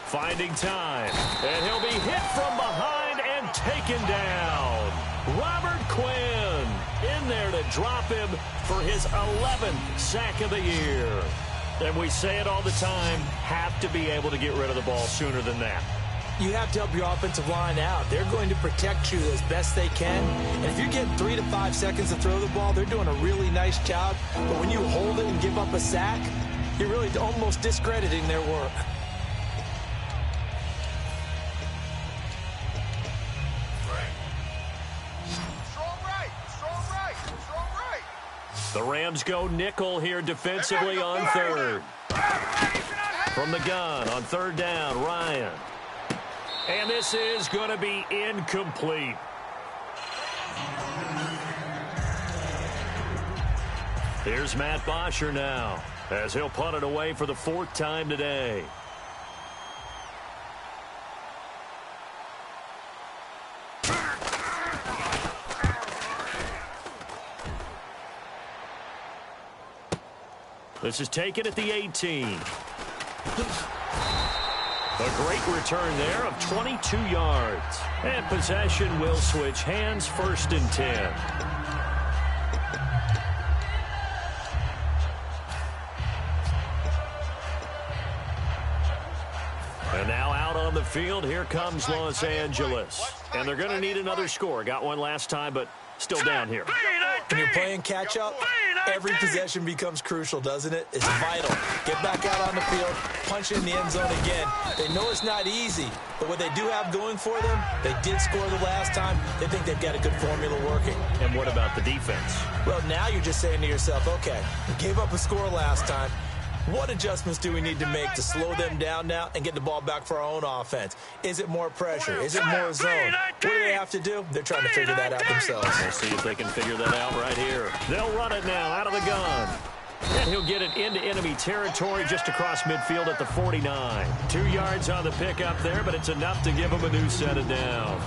[SPEAKER 2] Finding time. And he'll be hit from behind and taken down. Robert Quinn in there to drop him for his 11th sack of the year. And we say it all the time, have to be able to get rid of the ball sooner than that.
[SPEAKER 3] You have to help your offensive line out. They're going to protect you as best they can. And if you're getting 3 to 5 seconds to throw the ball, they're doing a really nice job. But when you hold it and give up a sack, you're really almost discrediting their work.
[SPEAKER 2] The Rams go nickel here defensively on third. From the gun on third down, Ryan. And this is going to be incomplete. Here's Matt Bosher now, as he'll punt it away for the 4th time today. This is taken at the 18. A great return there of 22 yards. And possession will switch hands, 1st and 10. And now out on the field, here comes Los Angeles. And they're going to need another score. Got one last time, but still down here.
[SPEAKER 3] When you're playing catch-up, every possession becomes crucial, doesn't it? It's vital. Get back out on the field, punch in the end zone again. They know it's not easy, but what they do have going for them, they did score the last time. They think they've got a good formula working.
[SPEAKER 2] And what about the defense?
[SPEAKER 3] Well, now you're just saying to yourself, okay, we gave up a score last time. What adjustments do we need to make to slow them down now and get the ball back for our own offense? Is it more pressure? Is it more zone? What do they have to do? They're trying to figure that out themselves.
[SPEAKER 2] We'll see if they can figure that out right here. They'll run it now out of the gun. And he'll get it into enemy territory just across midfield at the 49. 2 yards on the pickup there, but it's enough to give him a new set of downs.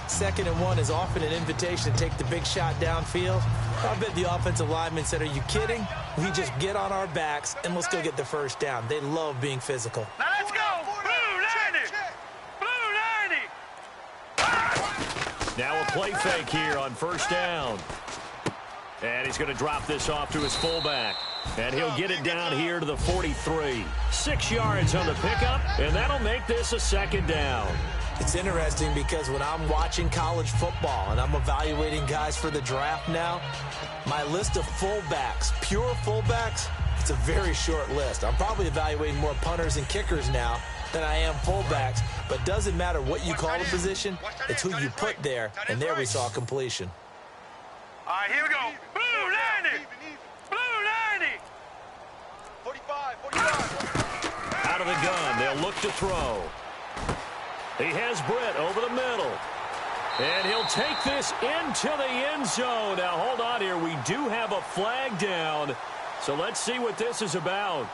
[SPEAKER 3] 2nd and 1 is often an invitation to take the big shot downfield. I bet the offensive lineman said, are you kidding? We just get on our backs and let's go get the 1st down. They love being physical.
[SPEAKER 4] Now let's go. Blue 90. Blue 90.
[SPEAKER 2] Now a play fake here on 1st down. And he's going to drop this off to his fullback. And he'll get it down here to the 43. 6 yards on the pickup, and that'll make this a 2nd down.
[SPEAKER 3] It's interesting because when I'm watching college football and I'm evaluating guys for the draft now, my list of fullbacks, pure fullbacks, it's a very short list. I'm probably evaluating more punters and kickers now than I am fullbacks, but doesn't matter what you call the position, it's who you put there, and there we saw completion.
[SPEAKER 4] All right, here we go. Blue 90. Blue 90. 45, 45.
[SPEAKER 2] Out of the gun, they'll look to throw. He has Britt over the middle. And he'll take this into the end zone. Now, hold on here. We do have a flag down. So let's see what this is about.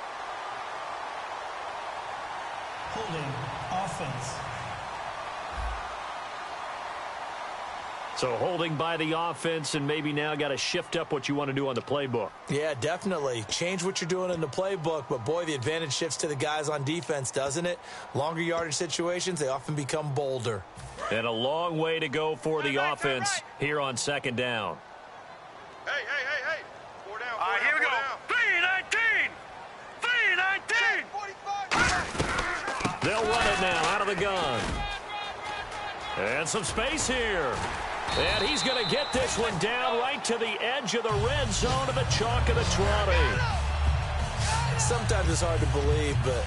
[SPEAKER 1] Holding offense.
[SPEAKER 2] So holding by the offense, and maybe now got to shift up what you want to do on the playbook.
[SPEAKER 3] Yeah, definitely. Change what you're doing in the playbook, but boy, the advantage shifts to the guys on defense, doesn't it? Longer yardage situations, they often become bolder.
[SPEAKER 2] And a long way to go for the offense here on 2nd down.
[SPEAKER 4] Hey. 4 down. All right, here we go. 319. 319.
[SPEAKER 2] They'll run it now out of the gun. And some space here. And he's going to get this one down right to the edge of the red zone of the chalk of the 20.
[SPEAKER 3] Sometimes it's hard to believe, but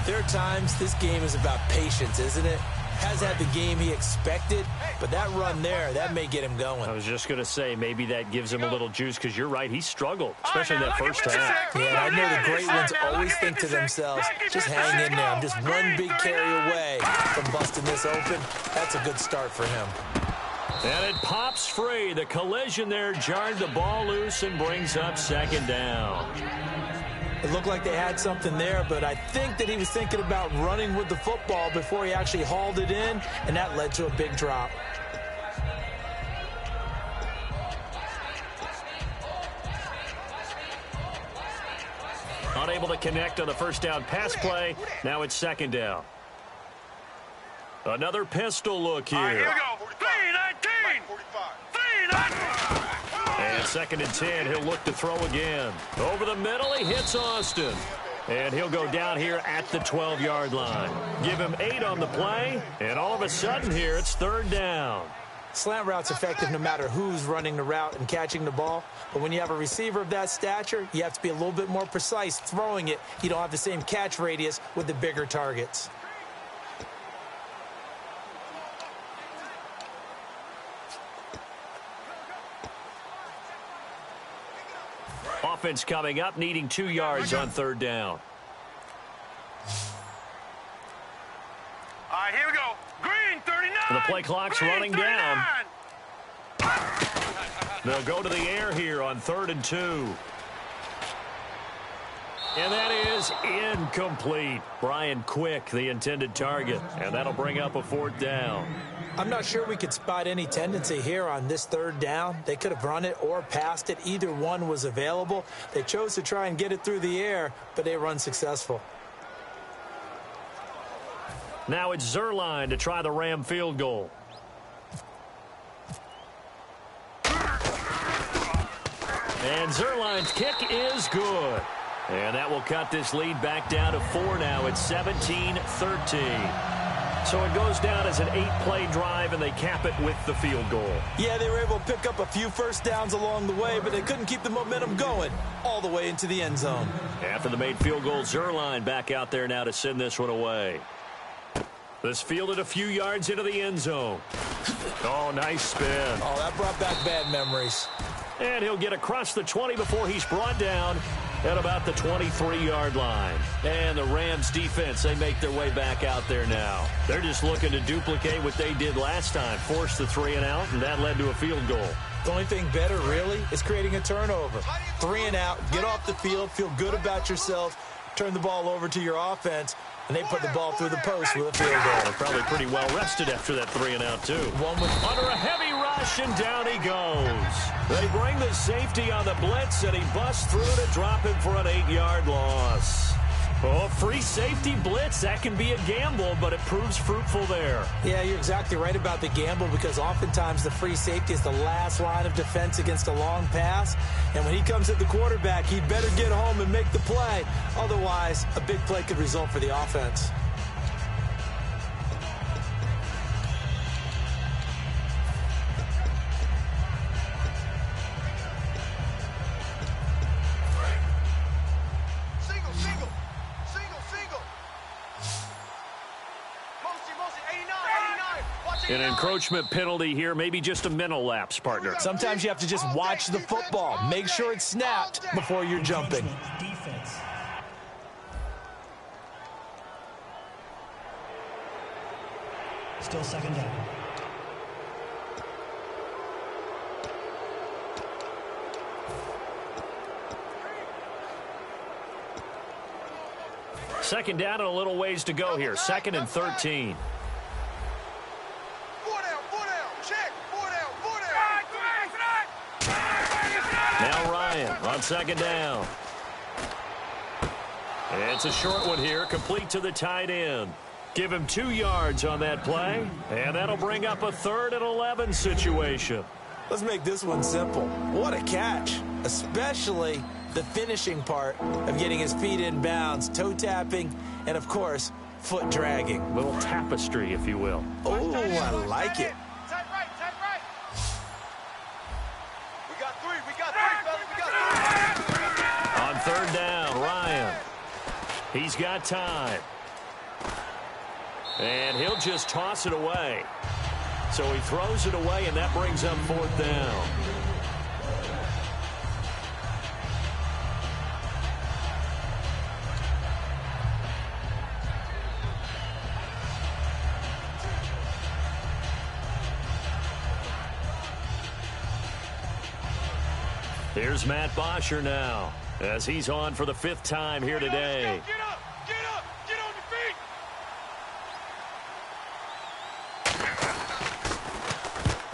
[SPEAKER 3] there are times this game is about patience, isn't it? Has had the game he expected, but that run there, that may get him going.
[SPEAKER 2] I was just going to say, maybe that gives him a little juice, because you're right, he struggled, especially in that first half.
[SPEAKER 3] Yeah, I know the great ones always think to themselves, just hang in there. I'm just one big carry away from busting this open. That's a good start for him.
[SPEAKER 2] And it pops free. The collision there jarred the ball loose and brings up 2nd down.
[SPEAKER 3] It looked like they had something there, but I think that he was thinking about running with the football before he actually hauled it in, and that led to a big drop.
[SPEAKER 2] Unable to connect on the first down pass play. Now it's second down. Another pistol look here.
[SPEAKER 4] All right, here we go. 3-19. 3-19.
[SPEAKER 2] And second and 10. He'll look to throw again. Over the middle, he hits Austin. And he'll go down here at the 12-yard line. Give him 8 on the play. And all of a sudden here, it's third down.
[SPEAKER 3] Slant route's effective no matter who's running the route and catching the ball. But when you have a receiver of that stature, you have to be a little bit more precise throwing it. You don't have the same catch radius with the bigger targets.
[SPEAKER 2] Offense coming up, needing 2 yards on third down.
[SPEAKER 4] All right, here we go. Green, 39.
[SPEAKER 2] The play clock's
[SPEAKER 4] Green,
[SPEAKER 2] running
[SPEAKER 4] 39.
[SPEAKER 2] down. They'll go to the air here on 3rd and 2. And that is incomplete. Brian Quick, the intended target. And that'll bring up a 4th down.
[SPEAKER 3] I'm not sure we could spot any tendency here on this third down. They could have run it or passed it. Either one was available. They chose to try and get it through the air, but they were unsuccessful.
[SPEAKER 2] Now it's Zerline to try the Ram field goal. And Zerline's kick is good. And that will cut this lead back down to 4 now. It's 17-13. So it goes down as an 8-play drive, and they cap it with the field goal.
[SPEAKER 3] Yeah, they were able to pick up a few first downs along the way, but they couldn't keep the momentum going all the way into the end zone.
[SPEAKER 2] After the made field goal, Zerline back out there now to send this one away. This fielded a few yards into the end zone. Oh, nice spin.
[SPEAKER 3] Oh, that brought back bad memories.
[SPEAKER 2] And he'll get across the 20 before he's brought down at about the 23-yard line. And the Rams defense, they make their way back out there now. They're just looking to duplicate what they did last time, force the 3 and out, and that led to a field goal.
[SPEAKER 3] The only thing better, really, is creating a turnover. 3 and out, get off the field, feel good about yourself, turn the ball over to your offense, and they put the ball through the post with a field goal.
[SPEAKER 2] They're probably pretty well rested after that 3 and out, too.
[SPEAKER 3] One with
[SPEAKER 2] under a heavy rush, and down he goes. They bring the safety on the blitz, and he busts through to drop him for an 8-yard loss. Oh, free safety blitz, that can be a gamble, but it proves fruitful there.
[SPEAKER 3] Yeah, you're exactly right about the gamble, because oftentimes the free safety is the last line of defense against a long pass. And when he comes at the quarterback, he'd better get home and make the play. Otherwise, a big play could result for the offense.
[SPEAKER 2] An encroachment penalty here, maybe just a mental lapse, partner.
[SPEAKER 3] Sometimes you have to just watch the football. Make sure it's snapped before you're jumping.
[SPEAKER 1] Defense. Still second down.
[SPEAKER 2] Second down and a little ways to go here. 2nd and 13. Now Ryan on second down. It's a short one here, complete to the tight end. Give him 2 yards on that play, and that'll bring up a 3rd and 11 situation.
[SPEAKER 3] Let's make this one simple. What a catch, especially the finishing part of getting his feet in bounds, toe tapping, and of course, foot dragging.
[SPEAKER 2] A little tapestry, if you will.
[SPEAKER 3] Oh, I like it.
[SPEAKER 4] Tight right, tight right. We got three, fellas, we got three.
[SPEAKER 2] On 3rd down, Ryan. He's got time. And he'll just toss it away. So he throws it away, and that brings up 4th down. Here's Matt Bosher now. as he's on for the 5th time here today.
[SPEAKER 4] Get up! Get up! Get on your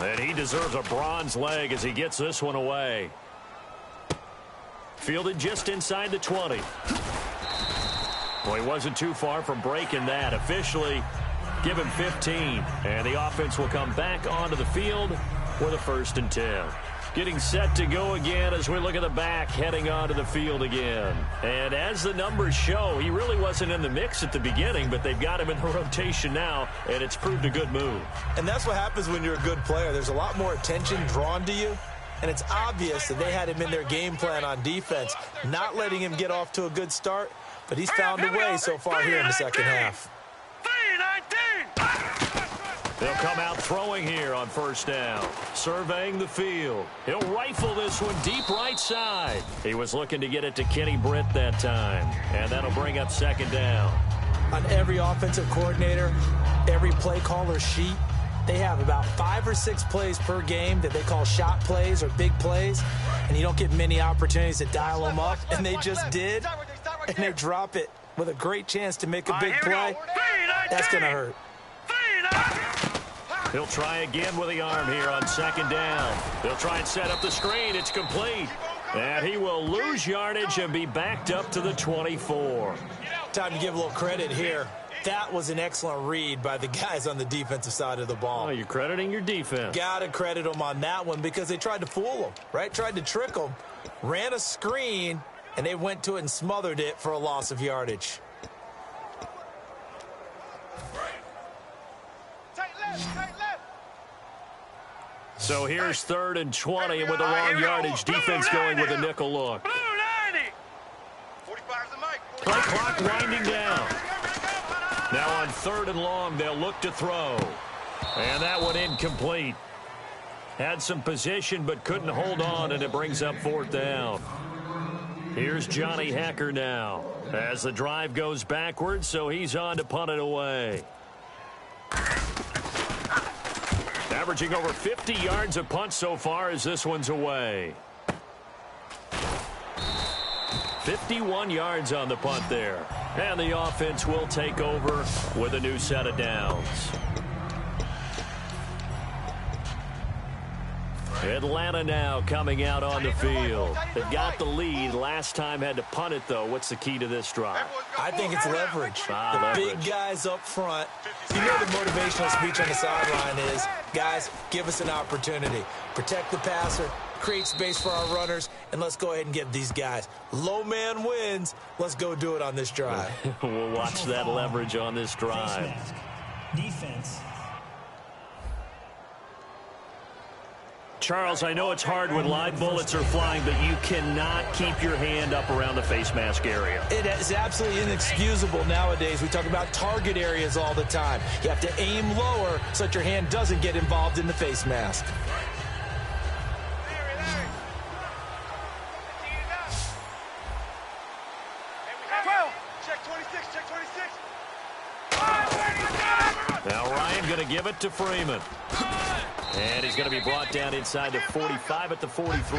[SPEAKER 4] feet!
[SPEAKER 2] And he deserves a bronze leg as he gets this one away. Fielded just inside the 20. Well, he wasn't too far from breaking that. Officially, give him 15. And the offense will come back onto the field for the 1st and 10. Getting set to go again as we look at the back, heading onto the field again. And as the numbers show, he really wasn't in the mix at the beginning, but they've got him in the rotation now, and it's proved a good move.
[SPEAKER 3] And that's what happens when you're a good player. There's a lot more attention drawn to you, and it's obvious that they had him in their game plan on defense, not letting him get off to a good start, but he's found a way so far here in the second half.
[SPEAKER 4] 3-19!
[SPEAKER 2] They'll come out throwing here on 1st down. Surveying the field. He'll rifle this one deep right side. He was looking to get it to Kenny Britt that time. And that'll bring up 2nd down.
[SPEAKER 3] On every offensive coordinator, every play caller sheet, they have about 5 or 6 plays per game that they call shot plays or big plays. And you don't get many opportunities to dial them up. And they just did. And they drop it with a great chance to make a big play. That's going to hurt.
[SPEAKER 2] He'll try again with the arm here on 2nd down. They'll try and set up the screen. It's complete. And he will lose yardage and be backed up to the 24.
[SPEAKER 3] Time to give a little credit here. That was an excellent read by the guys on the defensive side of the ball.
[SPEAKER 2] Oh, you're crediting your defense.
[SPEAKER 3] Got to credit them on that one because they tried to fool them, right? Tried to trick them. Ran a screen, and they went to it and smothered it for a loss of yardage.
[SPEAKER 2] So here's 3rd and 20, and with the wrong yardage, defense going with a nickel look. Play clock winding down. Now on 3rd and long, they'll look to throw. And that one incomplete. Had some position, but couldn't hold on, and it brings up 4th down. Here's Johnny Hecker now as the drive goes backwards, so he's on to punt it away. Averaging over 50 yards a punt so far as this one's away. 51 yards on the punt there. And the offense will take over with a new set of downs. Atlanta now coming out on the field. They've got the lead. Last time had to punt it, though. What's the key to this drive?
[SPEAKER 3] I think it's leverage.
[SPEAKER 2] Leverage.
[SPEAKER 3] Big guys up front. You know the motivational speech on the sideline is, guys, give us an opportunity. Protect the passer, create space for our runners, and let's go ahead and get these guys. Low man wins. Let's go do it on this drive.
[SPEAKER 2] We'll watch that leverage on this drive.
[SPEAKER 1] Defense.
[SPEAKER 2] Charles, I know it's hard when live bullets are flying, but you cannot keep your hand up around the face mask area.
[SPEAKER 3] It is absolutely inexcusable nowadays. We talk about target areas all the time. You have to aim lower so that your hand doesn't get involved in the face mask.
[SPEAKER 4] Check 26, check 26.
[SPEAKER 2] Now Ryan going to give it to Freeman. And he's going to be brought down inside the 45 at the 43.
[SPEAKER 4] That's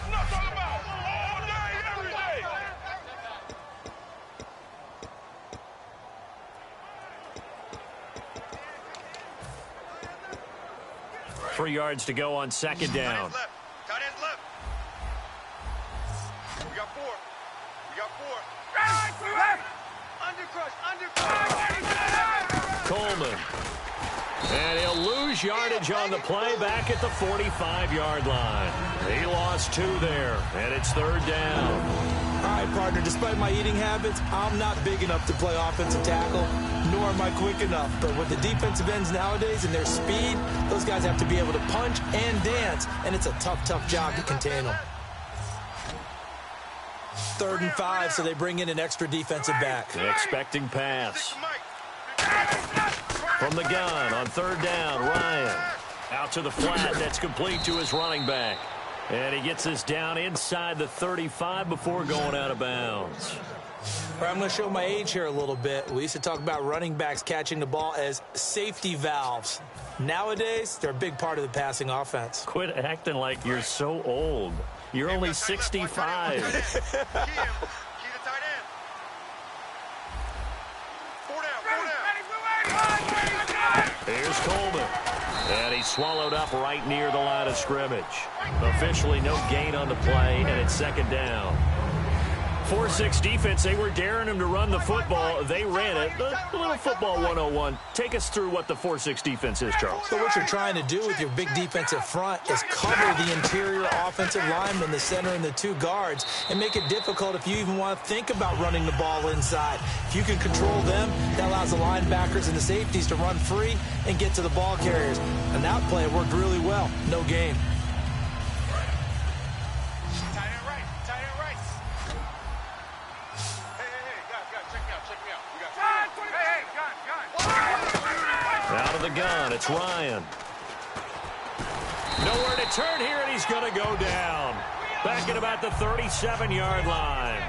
[SPEAKER 4] what it's all about. All day, every day.
[SPEAKER 2] 3 yards to go on 2nd down.
[SPEAKER 4] Tight ends left. We got 4. We got 4. Left. Undercrush.
[SPEAKER 2] Coleman. And he'll lose yardage on the play back at the 45-yard line. He lost 2 there, and it's 3rd down.
[SPEAKER 3] All right, partner, despite my eating habits, I'm not big enough to play offensive tackle, nor am I quick enough. But with the defensive ends nowadays and their speed, those guys have to be able to punch and dance, and it's a tough job to contain them. 3rd and 5, so they bring in an extra defensive back.
[SPEAKER 2] An expecting pass. From the gun on 3rd down, Ryan. Out to the flat, that's complete to his running back. And he gets this down inside the 35 before going out of bounds.
[SPEAKER 3] All I'm going to show my age here a little bit. We used to talk about running backs catching the ball as safety valves. Nowadays, they're a big part of the passing offense.
[SPEAKER 2] Quit acting like you're so old. You're only 65.
[SPEAKER 4] Key the tight end. 4 down.
[SPEAKER 2] Here's Coleman. And he's swallowed up right near the line of scrimmage. Officially no gain on the play, and it's second down. 4-6 defense, they were daring him to run the football. They ran it. A little football 101. Take us through what the 4-6 defense is, Charles.
[SPEAKER 3] So what you're trying to do with your big defensive front is cover the interior offensive lineman, the center, and the 2 guards, and make it difficult if you even want to think about running the ball inside. If you can control them, that allows the linebackers and the safeties to run free and get to the ball carriers. And that play worked really well. No gain.
[SPEAKER 2] Out of the gun, it's Ryan. Nowhere to turn here, and he's going to go down. Back at about the 37-yard line.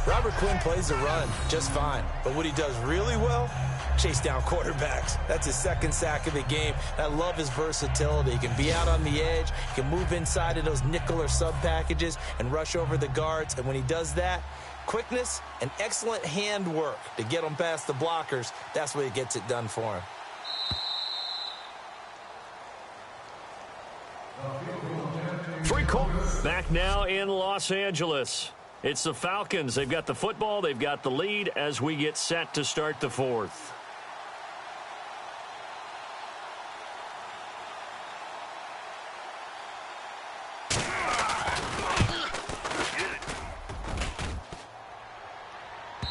[SPEAKER 3] Robert Quinn plays the run just fine, but what he does really well, chase down quarterbacks. That's his second sack of the game. I love his versatility. He can be out on the edge, he can move inside of those nickel or sub packages and rush over the guards, and when he does that, quickness and excellent hand work to get him past the blockers. That's where he gets it done for him.
[SPEAKER 2] Back now in Los Angeles. It's the Falcons. They've got the football. They've got the lead as we get set to start the fourth.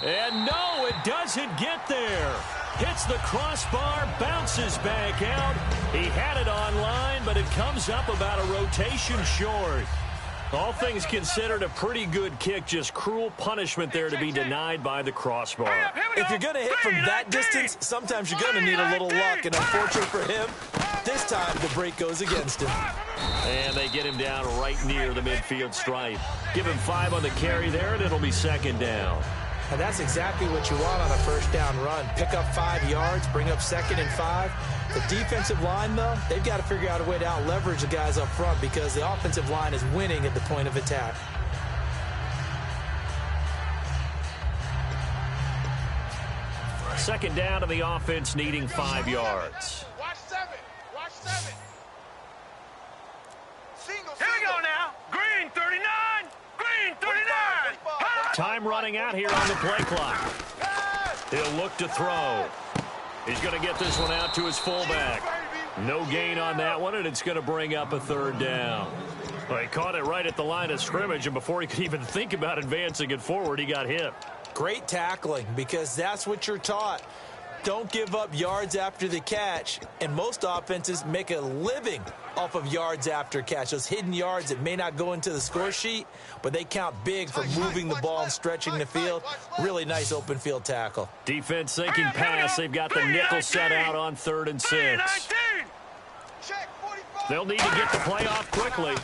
[SPEAKER 2] And no, it doesn't get there. Hits the crossbar, bounces back out. He had it online, but it comes up about a rotation short. All things considered, a pretty good kick, just cruel punishment there to be denied by the crossbar.
[SPEAKER 3] If you're going to hit from that distance, sometimes you're going to need a little luck, and unfortunately for him, this time the break goes against him.
[SPEAKER 2] And they get him down right near the midfield stripe. Give him 5 on the carry there, and it'll be second down.
[SPEAKER 3] And that's exactly what you want on a first down run. Pick up 5 yards, bring up 2nd and 5. The defensive line, though, they've got to figure out a way to out-leverage the guys up front because the offensive line is winning at the point of attack.
[SPEAKER 2] Second down to the offense, needing 5 yards.
[SPEAKER 4] Watch 7. Watch 7. Single. Here we go now. Green 39. Green 39.
[SPEAKER 2] Time running out here on the play clock. He'll look to throw. He's going to get this one out to his fullback. No gain on that one, and it's going to bring up a third down. Well, he caught it right at the line of scrimmage, and before he could even think about advancing it forward, he got hit.
[SPEAKER 3] Great tackling, because that's what you're taught. Don't give up yards after the catch, and most offenses make a living off of yards after catch. Those hidden yards that may not go into the score sheet, but they count big for moving the ball and stretching the field. Really nice open field tackle.
[SPEAKER 2] Defense thinking pass. They've got the nickel set out on 3rd and 6. They'll need to get the play off quickly.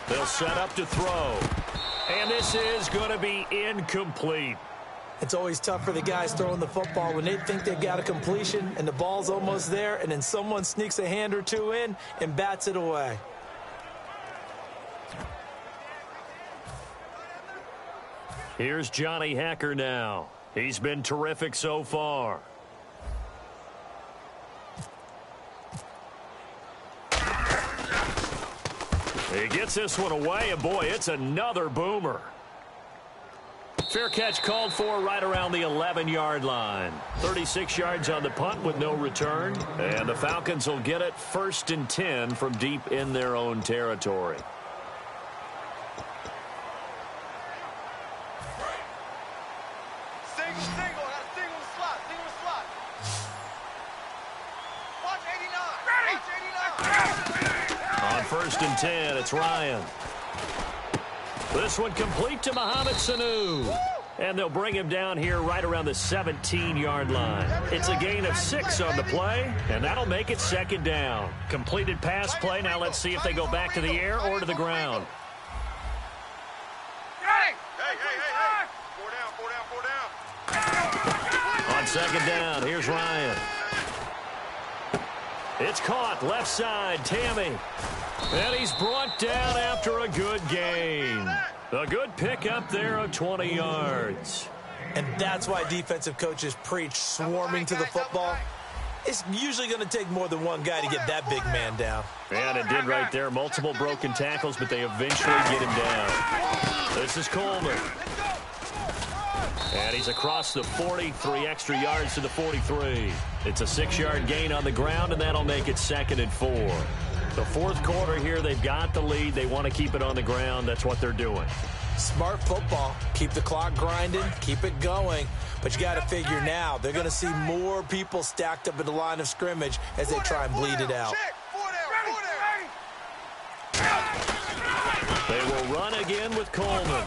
[SPEAKER 2] They'll set up to throw. And this is going to be incomplete.
[SPEAKER 3] It's always tough for the guys throwing the football when they think they've got a completion and the ball's almost there, and then someone sneaks a hand or two in and bats it away.
[SPEAKER 2] Here's Johnny Hacker now. He's been terrific so far. He gets this one away, and boy, it's another boomer. Fair catch called for right around the 11-yard line. 36 yards on the punt with no return. And the Falcons will get it 1st and 10 from deep in their own territory.
[SPEAKER 4] Single slot. Watch 89.
[SPEAKER 2] On 1st and 10, it's Ryan. This one complete to Mohamed Sanu. And they'll bring him down here right around the 17-yard line. It's a gain of 6 on the play, and that'll make it second down. Completed pass play. Now let's see if they go back to the air or to the ground.
[SPEAKER 4] Hey,
[SPEAKER 2] On second down, here's Ryan. It's caught, left side, Tammy. And he's brought down after a good gain. A good pickup there of 20 yards.
[SPEAKER 3] And that's why defensive coaches preach swarming to the football. It's usually going to take more than one guy to get that big man down.
[SPEAKER 2] And it did right there. Multiple broken tackles, but they eventually get him down. This is Coleman. And he's across the 40, 3 extra yards to the 43. It's a 6-yard gain on the ground, and that'll make it 2nd and 4. The fourth quarter here, they've got the lead. They want to keep it on the ground. That's what they're doing.
[SPEAKER 3] Smart football. Keep the clock grinding. Keep it going. But you got to figure now, they're going to see more people stacked up at the line of scrimmage as they try and bleed it out.
[SPEAKER 2] They will run again with Coleman.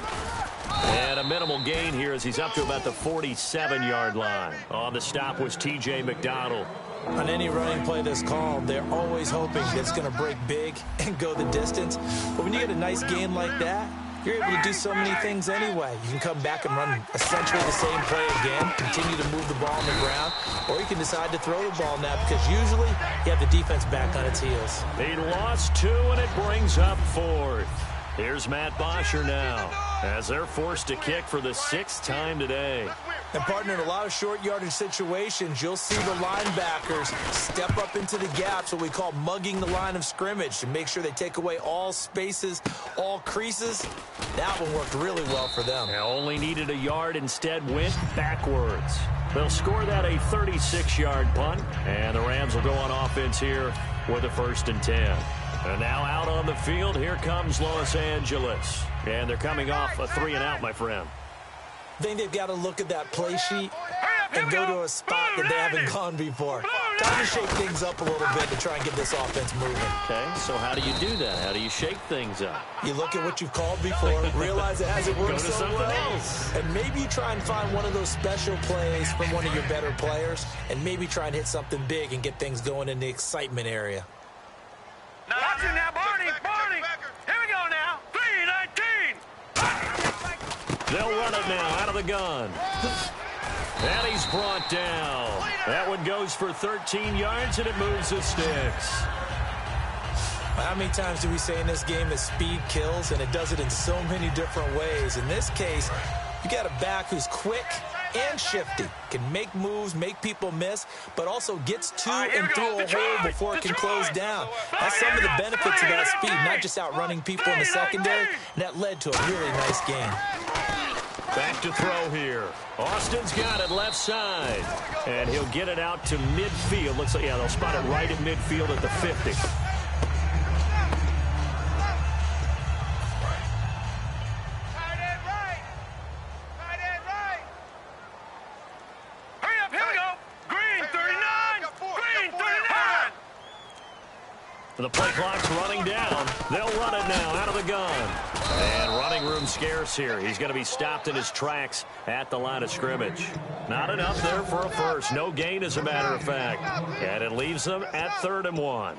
[SPEAKER 2] And a minimal gain here as he's up to about the 47-yard line. On the stop was T.J. McDonald.
[SPEAKER 3] On any running play that's called, they're always hoping that it's going to break big and go the distance. But when you get a nice gain like that, you're able to do so many things anyway. You can come back and run essentially the same play again, continue to move the ball on the ground, or you can decide to throw the ball now because usually you have the defense back on its heels.
[SPEAKER 2] He lost 2, and it brings up 4th. Here's Matt Bosher now as they're forced to kick for the 6th time today.
[SPEAKER 3] And, partner, in a lot of short yardage situations, you'll see the linebackers step up into the gaps, what we call mugging the line of scrimmage, to make sure they take away all spaces, all creases. That one worked really well for them.
[SPEAKER 2] They only needed a yard, instead went backwards. They'll score that a 36-yard punt, and the Rams will go on offense here with a 1st and 10. And now out on the field, here comes Los Angeles. And they're coming off a 3-and-out, my friend.
[SPEAKER 3] I think they've got to look at that play sheet and go to a spot that they haven't gone before. Time to shake things up a little bit to try and get this offense moving.
[SPEAKER 2] Okay, so how do you do that? How do you shake things up?
[SPEAKER 3] You look at what you've called before, realize it hasn't worked so well,
[SPEAKER 2] else.
[SPEAKER 3] and maybe you try and find one of those special plays from one of your better players, and maybe try and hit something big and get things going in the excitement area.
[SPEAKER 4] Watch it now, Barney. Here we go now. 3-19.
[SPEAKER 2] They'll run it now out of the gun. And he's brought down. That one goes for 13 yards, and it moves the sticks.
[SPEAKER 3] How many times do we say in this game that speed kills, and it does it in so many different ways? In this case, you got a back who's quick and shifty, can make moves, make people miss, but also gets to and through a hole before it can close down. That's some of the benefits of that speed, not just outrunning people in the secondary, and that led to a really nice game.
[SPEAKER 2] Back to throw here. Austin's got it left side, and he'll get it out to midfield. Looks like, yeah, they'll spot it right at midfield at the 50. The play clock's running down. They'll run it now out of the gun. And running room scarce here. He's going to be stopped in his tracks at the line of scrimmage. Not enough there for a first. No gain, as a matter of fact. And it leaves them at 3rd and 1.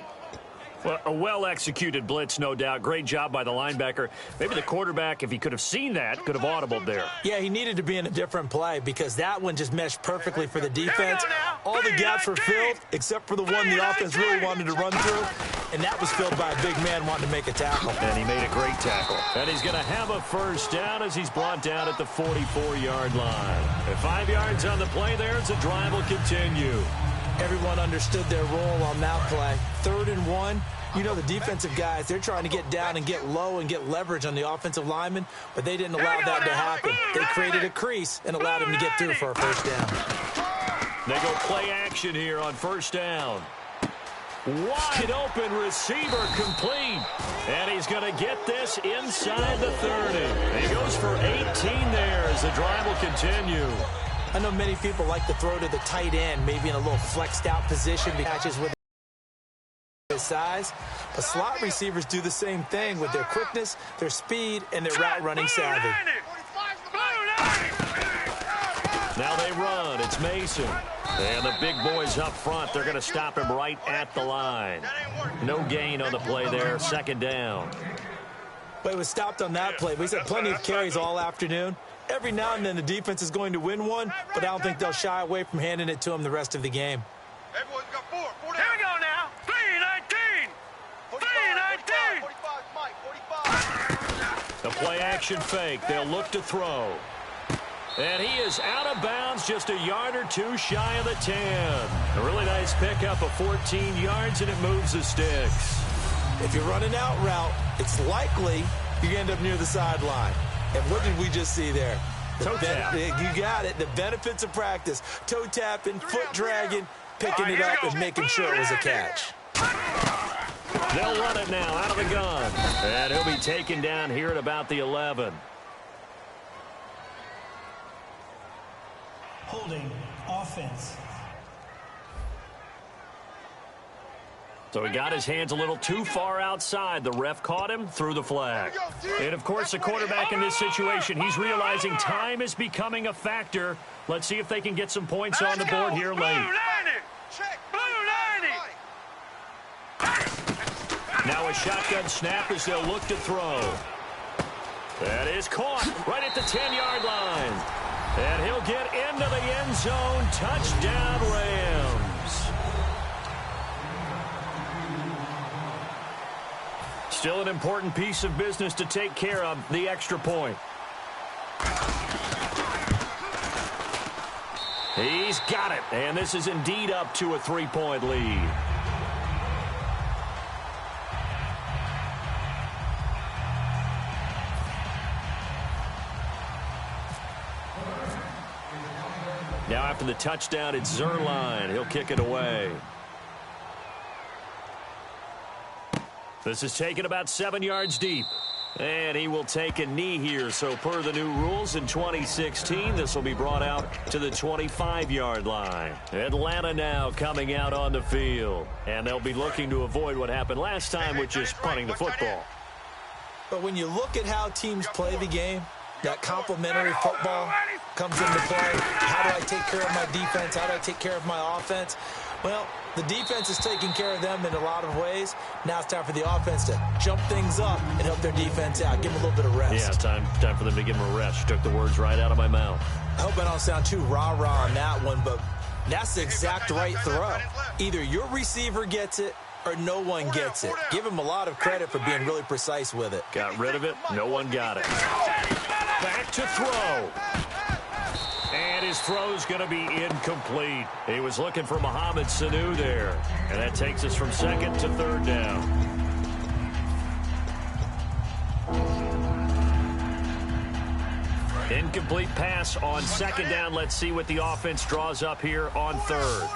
[SPEAKER 2] Well, a well-executed blitz, no doubt. Great job by the linebacker. Maybe the quarterback, if he could have seen that, could have audibled there.
[SPEAKER 3] Yeah, he needed to be in a different play because that one just meshed perfectly for the defense. All the gaps were filled except for the one the offense really wanted to run through, and that was filled by a big man wanting to make a tackle.
[SPEAKER 2] And he made a great tackle. And he's going to have a first down as he's brought down at the 44-yard line. And 5 yards on the play there as the drive will continue.
[SPEAKER 3] Everyone understood their role on that play. 3rd and 1. You know, the defensive guys, they're trying to get down and get low and get leverage on the offensive lineman, but they didn't allow that to happen. They created a crease and allowed him to get through for a first down.
[SPEAKER 2] They go play action here on first down. Wide open receiver complete. And he's going to get this inside the 30. And he goes for 18 there as the drive will continue.
[SPEAKER 3] I know many people like to throw to the tight end, maybe in a little flexed out position, catches with his size, but slot receivers do the same thing with their quickness, their speed, and their route running savvy.
[SPEAKER 2] Now they run. It's Mason. And the big boys up front, they're going to stop him right at the line. No gain on the play there. 2nd down.
[SPEAKER 3] But it was stopped on that play. He's had plenty of carries all afternoon. Every now and then the defense is going to win one, but I don't think they'll shy away from handing it to them the rest of the game.
[SPEAKER 4] Everyone's got four. Here we go now. 3-19. 3-19. 45, Mike. 45.
[SPEAKER 2] The play action fake. They'll look to throw. And he is out of bounds, just a yard or two shy of the 10. A really nice pickup of 14 yards, and it moves the sticks.
[SPEAKER 3] If you're running out route, it's likely you end up near the sideline. And what did we just see there?
[SPEAKER 2] Toe tap.
[SPEAKER 3] You got it. The benefits of practice. Toe tapping, foot dragging, picking it up, and making sure it was a catch.
[SPEAKER 2] They'll run it now out of the gun. And he'll be taken down here at about the 11.
[SPEAKER 1] Holding offense.
[SPEAKER 2] So he got his hands a little too far outside. The ref caught him, threw the flag. And, of course, the quarterback in this situation, he's realizing time is becoming a factor. Let's see if they can get some points on the board here late. Now a shotgun snap as they'll look to throw. That is caught right at the 10-yard line. And he'll get into the end zone. Touchdown, Rams. Still an important piece of business to take care of, the extra point. He's got it, and this is indeed up to a 3-point lead. Now after the touchdown, it's Zerline. He'll kick it away. This is taken about 7 yards deep. And he will take a knee here. So per the new rules in 2016, this will be brought out to the 25-yard line. Atlanta now coming out on the field. And they'll be looking to avoid what happened last time, which is punting the football.
[SPEAKER 3] But when you look at how teams play the game, that complementary football comes into play. How do I take care of my defense? How do I take care of my offense? Well, the defense is taking care of them in a lot of ways. Now it's time for the offense to jump things up and help their defense out. Give them a little bit of rest.
[SPEAKER 2] Yeah, time for them to give them a rest. You took the words right out of my mouth.
[SPEAKER 3] I hope I don't sound too rah-rah on that one, but that's the exact right throw. Either your receiver gets it or no one gets it. Give him a lot of credit for being really precise with it.
[SPEAKER 2] Got rid of it. No one got it. Back to throw. And his throw's going to be incomplete. He was looking for Mohamed Sanu there. And that takes us from second to third down. Incomplete pass on second down. Let's see what the offense draws up here on third.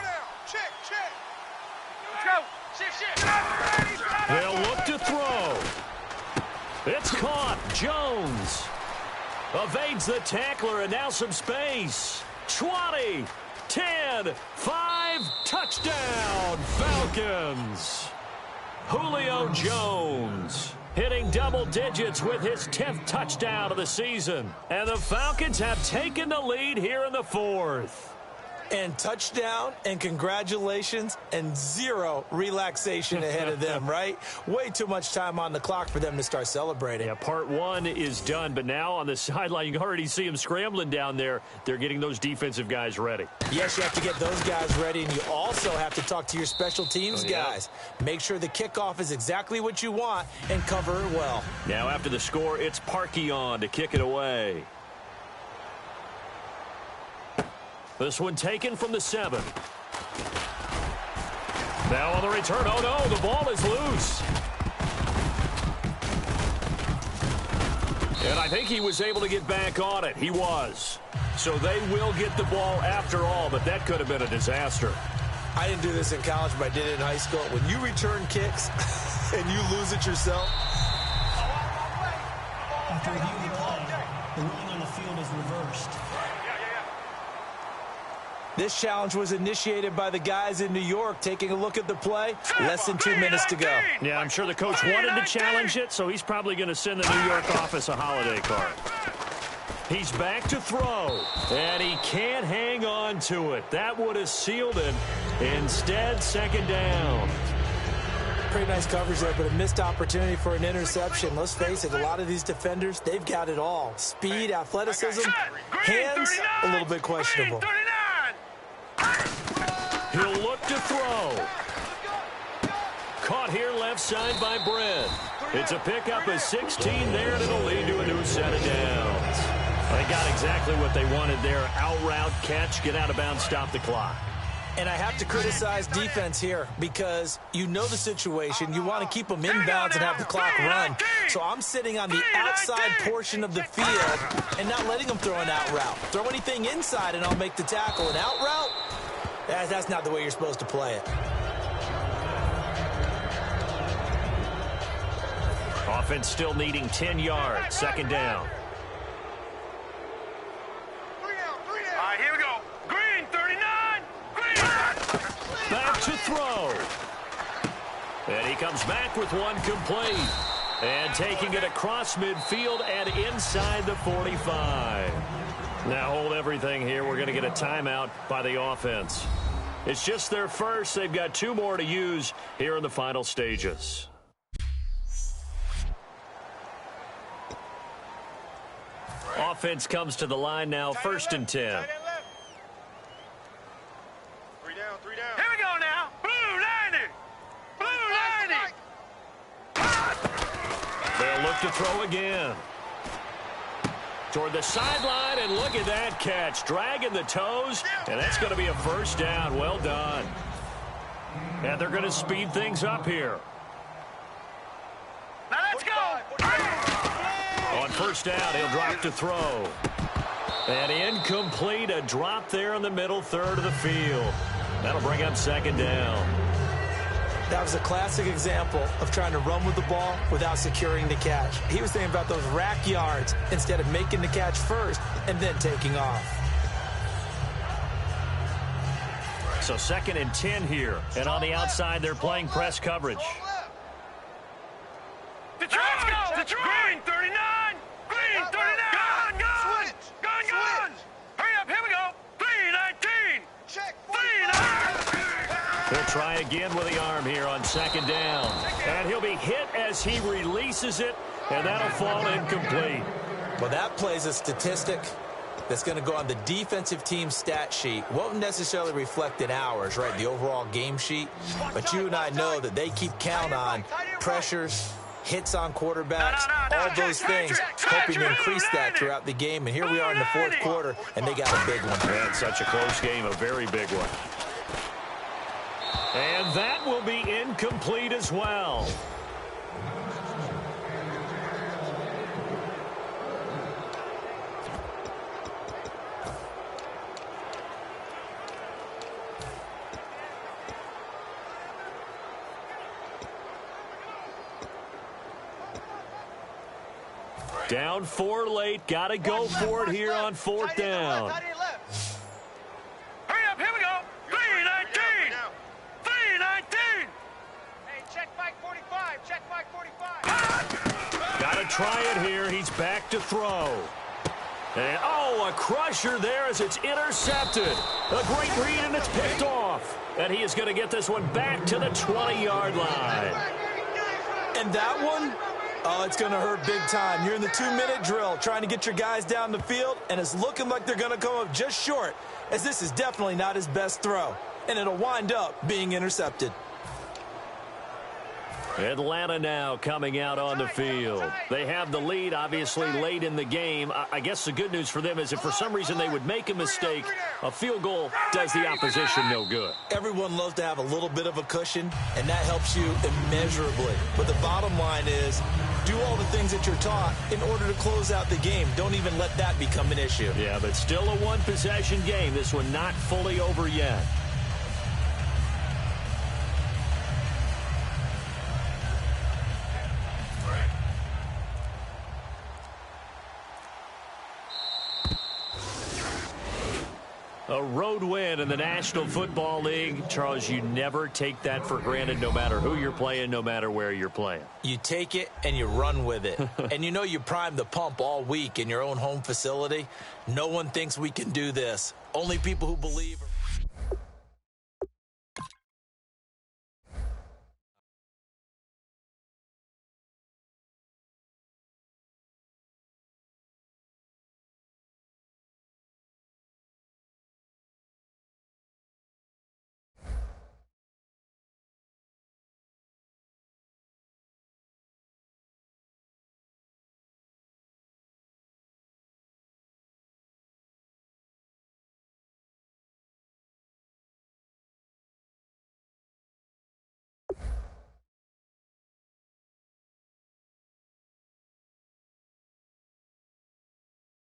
[SPEAKER 2] They'll look to throw. It's caught. Jones evades the tackler, and now some space. 20, 10, 5, touchdown, Falcons. Julio Jones hitting double digits with his 10th touchdown of the season. And the Falcons have taken the lead here in the fourth.
[SPEAKER 3] And touchdown, and congratulations, and zero relaxation ahead of them, right? Way too much time on the clock for them to start celebrating.
[SPEAKER 2] Yeah, part one is done, but now on the sideline, you can already see them scrambling down there. They're getting those defensive guys ready.
[SPEAKER 3] Yes, you have to get those guys ready, and you also have to talk to your special teams guys. Make sure the kickoff is exactly what you want and cover it well.
[SPEAKER 2] Now after the score, it's Parkey on to kick it away. This one taken from the 7. Now on the return. Oh, no, the ball is loose. And I think he was able to get back on it. He was. So they will get the ball after all, but that could have been a disaster.
[SPEAKER 3] I didn't do this in college, but I did it in high school. When you return kicks and you lose it yourself.
[SPEAKER 1] After reviewing the play, the ruling on the field is reversed.
[SPEAKER 3] This challenge was initiated by the guys in New York. Taking a look at the play, less than 2 minutes to go.
[SPEAKER 2] Yeah, I'm sure the coach wanted to challenge it, so he's probably going to send the New York office a holiday card. He's back to throw, and he can't hang on to it. That would have sealed it. Instead, second down.
[SPEAKER 3] pretty nice coverage there, but a missed opportunity for an interception. Let's face it, a lot of these defenders, they've got it all. Speed, athleticism, hands, a little bit questionable.
[SPEAKER 2] He'll look to throw. Caught here left side by Brent. It's a pickup of 16 there, and it'll lead to a new set of downs. They got exactly what they wanted there. Out route, catch, get out of bounds, stop the clock.
[SPEAKER 3] And I have to criticize defense here because you know the situation. You want to keep them inbounds and have the clock run. So I'm sitting on the outside portion of the field and not letting them throw an out route. Throw anything inside and I'll make the tackle. An out route, that's not the way you're supposed to play it.
[SPEAKER 2] Offense still needing 10 yards. Second down.
[SPEAKER 4] All right, here we go. Green, 39. Green.
[SPEAKER 2] Back to throw. And he comes back with one complete. And taking it across midfield and inside the 45. Now hold everything here. We're going to get a timeout by the offense. It's just their first. They've got 2 more to use here in the final stages. Offense comes to the line now, 1st and 10.
[SPEAKER 4] 3 down, 3 down. Here we go now. Blue 90.
[SPEAKER 2] They'll look to throw again. Toward the sideline, and look at that catch. Dragging the toes, and that's going to be a first down. Well done. And they're going to speed things up here.
[SPEAKER 4] Now let's go.
[SPEAKER 2] On first down, he'll drop to throw. And incomplete, a drop there in the middle third of the field. That'll bring up second down.
[SPEAKER 3] That was a classic example of trying to run with the ball without securing the catch. He was thinking about those rack yards instead of making the catch first and then taking off.
[SPEAKER 2] So 2nd and 10 here. And on the outside, they're playing press coverage.
[SPEAKER 4] Detroit! Green 39! Green 39! Gun! Hurry up, here we go! 319! Check! 319!
[SPEAKER 2] He'll try again with the arm here on 2nd down. And he'll be hit as he releases it, and that'll fall incomplete.
[SPEAKER 3] Well, that plays a statistic that's going to go on the defensive team stat sheet. Won't necessarily reflect in ours, right, the overall game sheet. But you and I know that they keep count on pressures, hits on quarterbacks, all those things, hoping to increase that throughout the game. And here we are in the 4th quarter, and they got a big one.
[SPEAKER 2] And such a close game, a very big one. And that will be incomplete as well. Down 4 late. Got to go for it here on 4th down.
[SPEAKER 4] Hurry up, here we go. 319. 319. Hey, check Mike 45. Check Mike 45.
[SPEAKER 2] Got to try it here. He's back to throw. And, oh, a crusher there as it's intercepted. A great read, and it's picked off. And he is going to get this one back to the 20-yard line.
[SPEAKER 3] And that one, oh, it's going to hurt big time. You're in the 2-minute drill trying to get your guys down the field, and it's looking like they're going to come up just short, as this is definitely not his best throw, and it'll wind up being intercepted.
[SPEAKER 2] Atlanta now coming out on the field. They have the lead, obviously, late in the game. I guess the good news for them is if for some reason they would make a mistake, a field goal does the opposition no good.
[SPEAKER 3] Everyone loves to have a little bit of a cushion, and that helps you immeasurably. But the bottom line is, do all the things that you're taught in order to close out the game. Don't even let that become an issue.
[SPEAKER 2] Yeah, but still a one-possession game. This one not fully over yet. A road win in the National Football League. Charles, you never take that for granted no matter who you're playing, no matter where you're playing.
[SPEAKER 3] You take it and you run with it. And you know you primed the pump all week in your own home facility. No one thinks we can do this. Only people who believe.